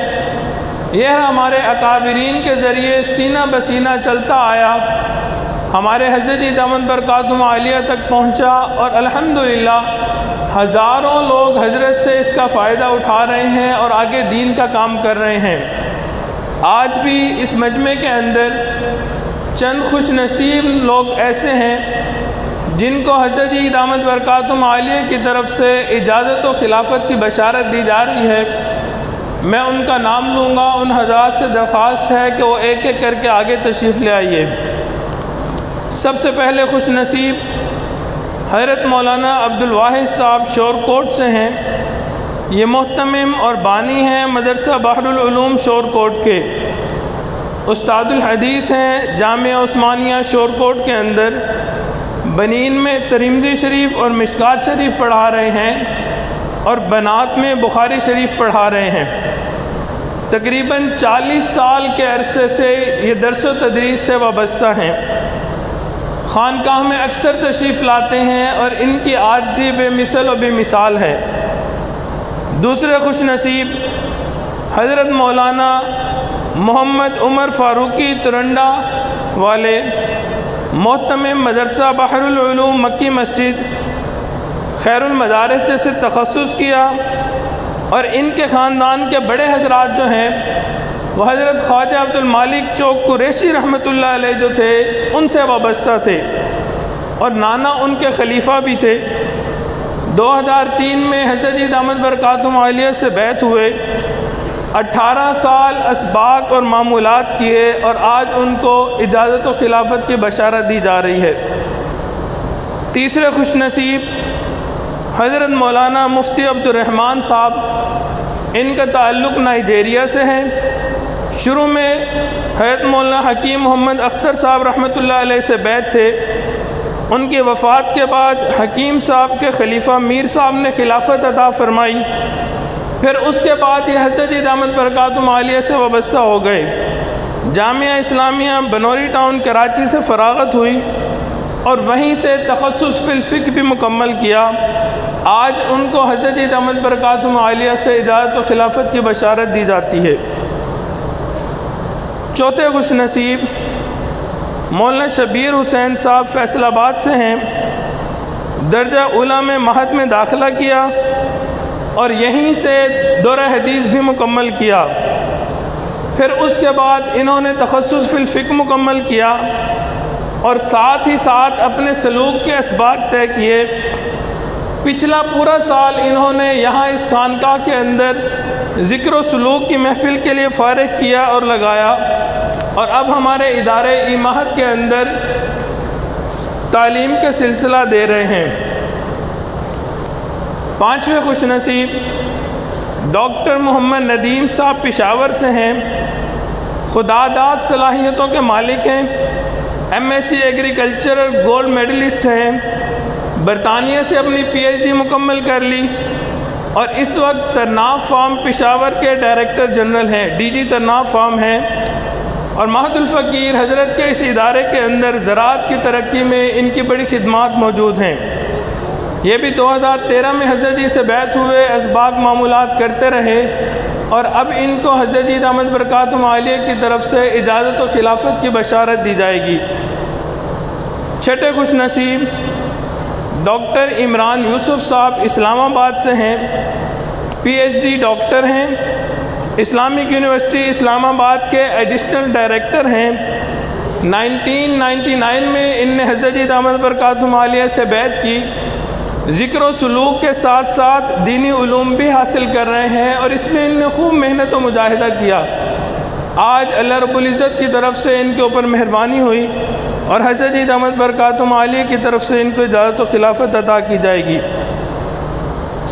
یہ ہمارے اکابرین کے ذریعے سینہ بسینہ چلتا آیا، ہمارے حضرت دامت برکاتہم عالیہ تک پہنچا، اور الحمدللہ ہزاروں لوگ حضرت سے اس کا فائدہ اٹھا رہے ہیں اور آگے دین کا کام کر رہے ہیں۔ آج بھی اس مجمع کے اندر چند خوش نصیب لوگ ایسے ہیں جن کو حضرت دامت برکاتہم عالیہ کی طرف سے اجازت و خلافت کی بشارت دی جا رہی ہے۔ میں ان کا نام لوں گا، ان حضرات سے درخواست ہے کہ وہ ایک ایک کر کے آگے تشریف لے آئیے۔ سب سے پہلے خوش نصیب حضرت مولانا عبدالواحد صاحب شور کوٹ سے ہیں۔ یہ محتمم اور بانی ہیں مدرسہ بحر العلوم شور کوٹ کے، استاد الحدیث ہیں جامعہ عثمانیہ شور کوٹ کے اندر، بنین میں ترمذی شریف اور مشکات شریف پڑھا رہے ہیں، اور بنات میں بخاری شریف پڑھا رہے ہیں۔ تقریباً 40 سال کے عرصے سے یہ درس و تدریس سے وابستہ ہیں، خانقاہ میں اکثر تشریف لاتے ہیں، اور ان کی عاجزی بے مثل و بے مثال ہے۔ دوسرے خوش نصیب حضرت مولانا محمد عمر فاروقی ترنڈا والے، محتمم مدرسہ بحر العلوم مکی مسجد خیر المدارس سے تخصص کیا، اور ان کے خاندان کے بڑے حضرات جو ہیں وہ حضرت خواجہ عبد المالک چوک قریشی رحمۃ اللہ علیہ جو تھے ان سے وابستہ تھے، اور نانا ان کے خلیفہ بھی تھے۔ 2003 میں حضرت دامت برکاتہم عالیہ سے بیعت ہوئے، 18 سال اسباق اور معمولات کیے، اور آج ان کو اجازت و خلافت کی بشارت دی جا رہی ہے۔ تیسرے خوش نصیب حضرت مولانا مفتی عبد الرحمن صاحب، ان کا تعلق نائجیریا سے ہے۔ شروع میں حضرت مولانا حکیم محمد اختر صاحب رحمۃ اللہ علیہ سے بیعت تھے، ان کی وفات کے بعد حکیم صاحب کے خلیفہ میر صاحب نے خلافت عطا فرمائی، پھر اس کے بعد یہ حضرت دامت برکاتہم عالیہ سے وابستہ ہو گئے۔ جامعہ اسلامیہ بنوری ٹاؤن کراچی سے فراغت ہوئی، اور وہیں سے تخصص فی الفقہ بھی مکمل کیا۔ آج ان کو حضرت جدید احمد برکاتہم عالیہ سے اجازت و خلافت کی بشارت دی جاتی ہے۔ چوتھے خوش نصیب مولانا شبیر حسین صاحب فیصل آباد سے ہیں۔ درجہ اولیٰ میں مہد میں داخلہ کیا اور یہیں سے دورہ حدیث بھی مکمل کیا۔ پھر اس کے بعد انہوں نے تخصص فی الفقہ مکمل کیا اور ساتھ ہی ساتھ اپنے سلوک کے اسباق طے کیے۔ پچھلا پورا سال انہوں نے یہاں اس خانقاہ کے اندر ذکر و سلوک کی محفل کے لیے فارغ کیا اور لگایا، اور اب ہمارے ادارے مہد کے اندر تعلیم کے سلسلہ دے رہے ہیں۔ پانچویں خوش نصیب ڈاکٹر محمد ندیم صاحب پشاور سے ہیں۔ خدا داد صلاحیتوں کے مالک ہیں، M S C agriculture gold medalist ہیں، برطانیہ سے اپنی پی ایچ ڈی مکمل کر لی اور اس وقت ترناف فارم پشاور کے ڈائریکٹر جنرل ہیں، ڈی جی ترناف فارم ہیں، اور مہد الفقیر حضرت کے اس ادارے کے اندر زراعت کی ترقی میں ان کی بڑی خدمات موجود ہیں۔ یہ بھی 2013 میں حضرت جی سے بیعت ہوئے، اسباق معمولات کرتے رہے، اور اب ان کو حضرت جی احمد برکاتہم عالیہ کی طرف سے اجازت و خلافت کی بشارت دی جائے گی۔ چھٹے خوش نصیب ڈاکٹر عمران یوسف صاحب اسلام آباد سے ہیں، پی ایچ ڈی ڈاکٹر ہیں، اسلامک یونیورسٹی اسلام آباد کے ایڈیشنل ڈائریکٹر ہیں۔ 1999 میں ان نے حضرت جی احمد برکاتہم عالیہ سے بیعت کی، ذکر و سلوک کے ساتھ ساتھ دینی علوم بھی حاصل کر رہے ہیں، اور اس میں ان نے خوب محنت و مجاہدہ کیا۔ آج اللہ رب العزت کی طرف سے ان کے اوپر مہربانی ہوئی اور حضرت جی احمد برکاتہم عالیہ کی طرف سے ان کو اجازت و خلافت عطا کی جائے گی۔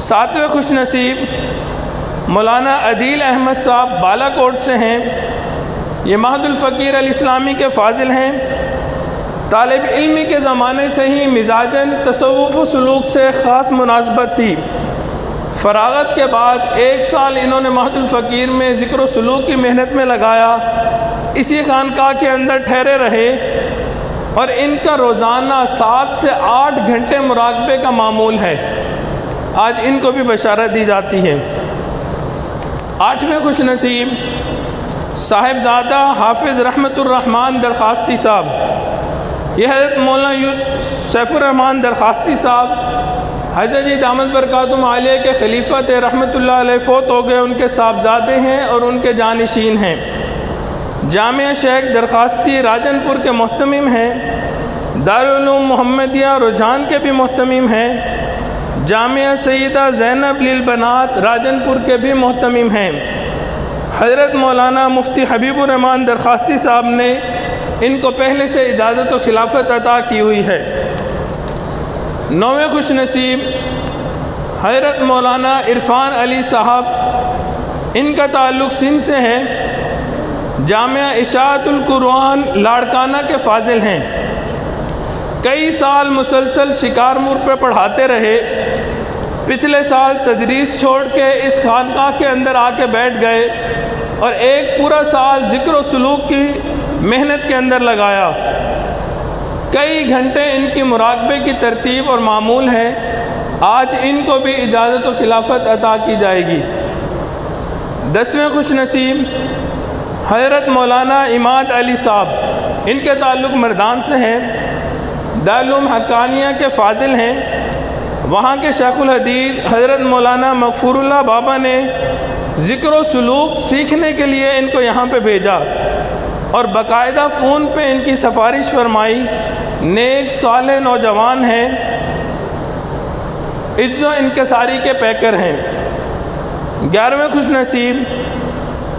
ساتویں خوش نصیب مولانا عدیل احمد صاحب بالا کوٹ سے ہیں۔ یہ مہد الفقیر الاسلامی کے فاضل ہیں۔ طالب علمی کے زمانے سے ہی مزاجاً تصوف و سلوک سے خاص مناسبت تھی۔ فراغت کے بعد 1 سال انہوں نے مہد الفقیر میں ذکر و سلوک کی محنت میں لگایا، اسی خانقاہ کے اندر ٹھہرے رہے، اور ان کا روزانہ 7 سے 8 گھنٹے مراقبے کا معمول ہے۔ آج ان کو بھی بشارت دی جاتی ہے۔ 8ویں خوش نصیب صاحبزادہ حافظ رحمت الرحمن درخواستی صاحب۔ یہ حضرت مولانا سیف الرحمن درخواستی صاحب حضرت جی احمد برکاتہم عالیہ کے خلیفہ تھے، رحمۃ اللہ علیہ، فوت ہو گئے، ان کے صاحبزادے ہیں اور ان کے جانشین ہیں۔ جامعہ شیخ درخواستی راجن پور کے محتمم ہیں، دارالعلوم محمدیہ رجحان کے بھی محتمم ہیں، جامعہ سیدہ زینب للبنات راجن پور کے بھی محتمم ہیں۔ حضرت مولانا مفتی حبیب الرحمن درخواستی صاحب نے ان کو پہلے سے اجازت و خلافت عطا کی ہوئی ہے۔ 9ویں خوش نصیب حضرت مولانا عرفان علی صاحب، ان کا تعلق سندھ سے ہے، جامعہ اشاعت القرآن لاڑکانہ کے فاضل ہیں۔ کئی سال مسلسل شکارمور پہ پڑھاتے رہے، پچھلے سال تدریس چھوڑ کے اس خانقاہ کے اندر آ کے بیٹھ گئے اور ایک پورا سال ذکر و سلوک کی محنت کے اندر لگایا۔ کئی گھنٹے ان کی مراقبے کی ترتیب اور معمول ہے۔ آج ان کو بھی اجازت و خلافت عطا کی جائے گی۔ 10ویں خوش نصیب حضرت مولانا عماد علی صاحب، ان کے تعلق مردان سے ہیں، دارالعلوم حقانیہ کے فاضل ہیں۔ وہاں کے شیخ الحدیث حضرت مولانا مغفور اللہ بابا نے ذکر و سلوک سیکھنے کے لیے ان کو یہاں پہ بھیجا اور باقاعدہ فون پہ ان کی سفارش فرمائی۔ نیک صالح نوجوان ہیں، عجز و انکساری کے پیکر ہیں۔ 11ویں خوش نصیب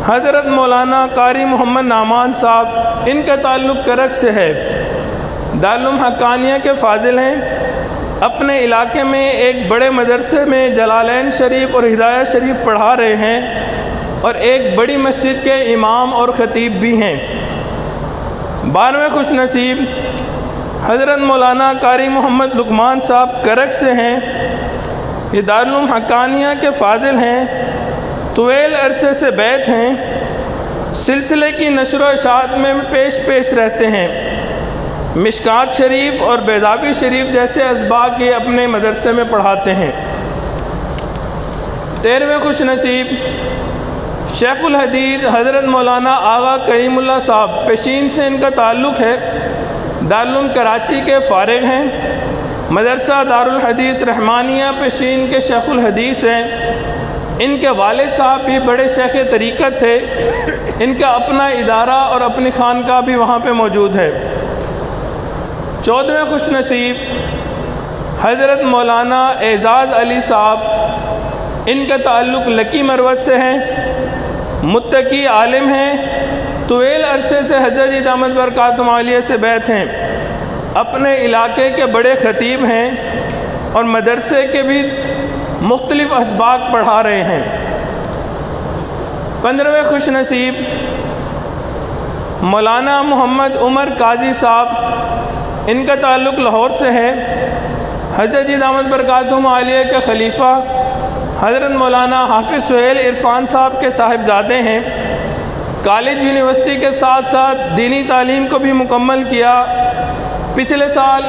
حضرت مولانا قاری محمد نعمان صاحب، ان کا تعلق کرک سے ہے، دارالعلوم حقانیہ کے فاضل ہیں۔ اپنے علاقے میں ایک بڑے مدرسے میں جلالین شریف اور ہدایہ شریف پڑھا رہے ہیں اور ایک بڑی مسجد کے امام اور خطیب بھی ہیں۔ 12ویں خوش نصیب حضرت مولانا قاری محمد لقمان صاحب کرک سے ہیں، یہ دارالعلوم حقانیہ کے فاضل ہیں، طویل عرصے سے بیعت ہیں، سلسلے کی نشر و اشاعت میں پیش رہتے ہیں۔ مشکات شریف اور بیضاوی شریف جیسے اسباق یہ اپنے مدرسے میں پڑھاتے ہیں۔ 13ویں خوش نصیب شیخ الحدیث حضرت مولانا آغا کریم اللہ صاحب، پیشین سے ان کا تعلق ہے، دارالعلوم کراچی کے فارغ ہیں، مدرسہ دارالحدیث رحمانیہ پیشین کے شیخ الحدیث ہیں۔ ان کے والد صاحب بھی بڑے شیخ طریقت تھے، ان کا اپنا ادارہ اور اپنی خانقاہ بھی وہاں پہ موجود ہے۔ 14ویں خوش نصیب حضرت مولانا اعزاز علی صاحب، ان کا تعلق لکی مروت سے ہے، متقی عالم ہیں، طویل عرصے سے حضرت جی دامت برکاتہم عالیہ سے بیعت ہیں، اپنے علاقے کے بڑے خطیب ہیں اور مدرسے کے بھی مختلف اسباق پڑھا رہے ہیں۔ 15ویں خوش نصیب مولانا محمد عمر قاضی صاحب، ان کا تعلق لاہور سے ہے، حضرت جی دامت برکاتہم عالیہ کے خلیفہ حضرت مولانا حافظ سہیل عرفان صاحب کے صاحبزادے ہیں۔ کالج یونیورسٹی کے ساتھ ساتھ دینی تعلیم کو بھی مکمل کیا۔ پچھلے سال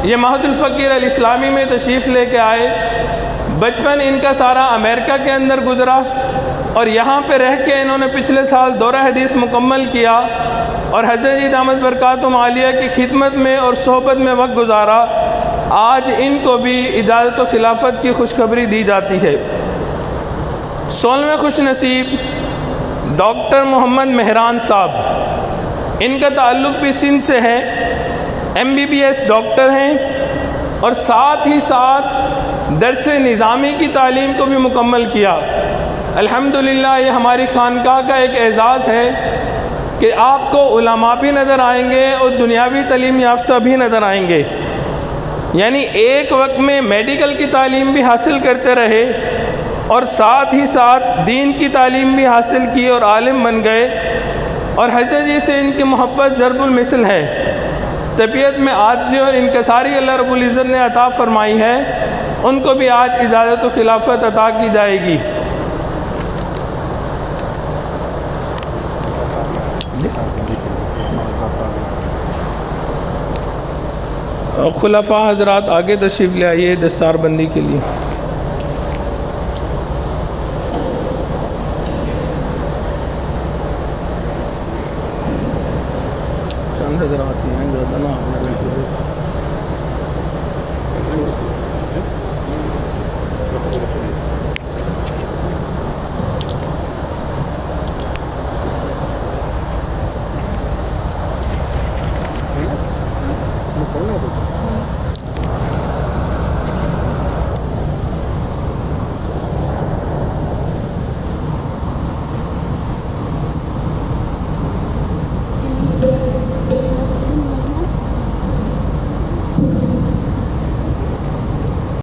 یہ معہد الفقیر الاسلامی میں تشریف لے کے آئے۔ بچپن ان کا سارا امریکہ کے اندر گزرا اور یہاں پہ رہ کے انہوں نے پچھلے سال دورہ حدیث مکمل کیا اور حضرت جی دامت برکاتہم عالیہ کی خدمت میں اور صحبت میں وقت گزارا۔ آج ان کو بھی اجازت و خلافت کی خوشخبری دی جاتی ہے۔ 16ویں خوش نصیب ڈاکٹر محمد مہران صاحب، ان کا تعلق بھی سندھ سے ہے، MBBS ڈاکٹر ہیں اور ساتھ ہی ساتھ درس نظامی کی تعلیم کو بھی مکمل کیا۔ الحمدللہ یہ ہماری خانقاہ کا ایک اعزاز ہے کہ آپ کو علماء بھی نظر آئیں گے اور دنیاوی تعلیم یافتہ بھی نظر آئیں گے، یعنی ایک وقت میں میڈیکل کی تعلیم بھی حاصل کرتے رہے اور ساتھ ہی ساتھ دین کی تعلیم بھی حاصل کی اور عالم بن گئے، اور حضرت جی سے ان کی محبت ضرب المثل ہے۔ طبیعت میں عاجزی اور انکساری اللہ رب العزت نے عطا فرمائی ہے، ان کو بھی آج اجازت و خلافت عطا کی جائے گی۔ خلفاء حضرات آگے تشریف لے آئیے دستار بندی کے لیے۔ چند حضرات ہیں زیادہ نہ آگے۔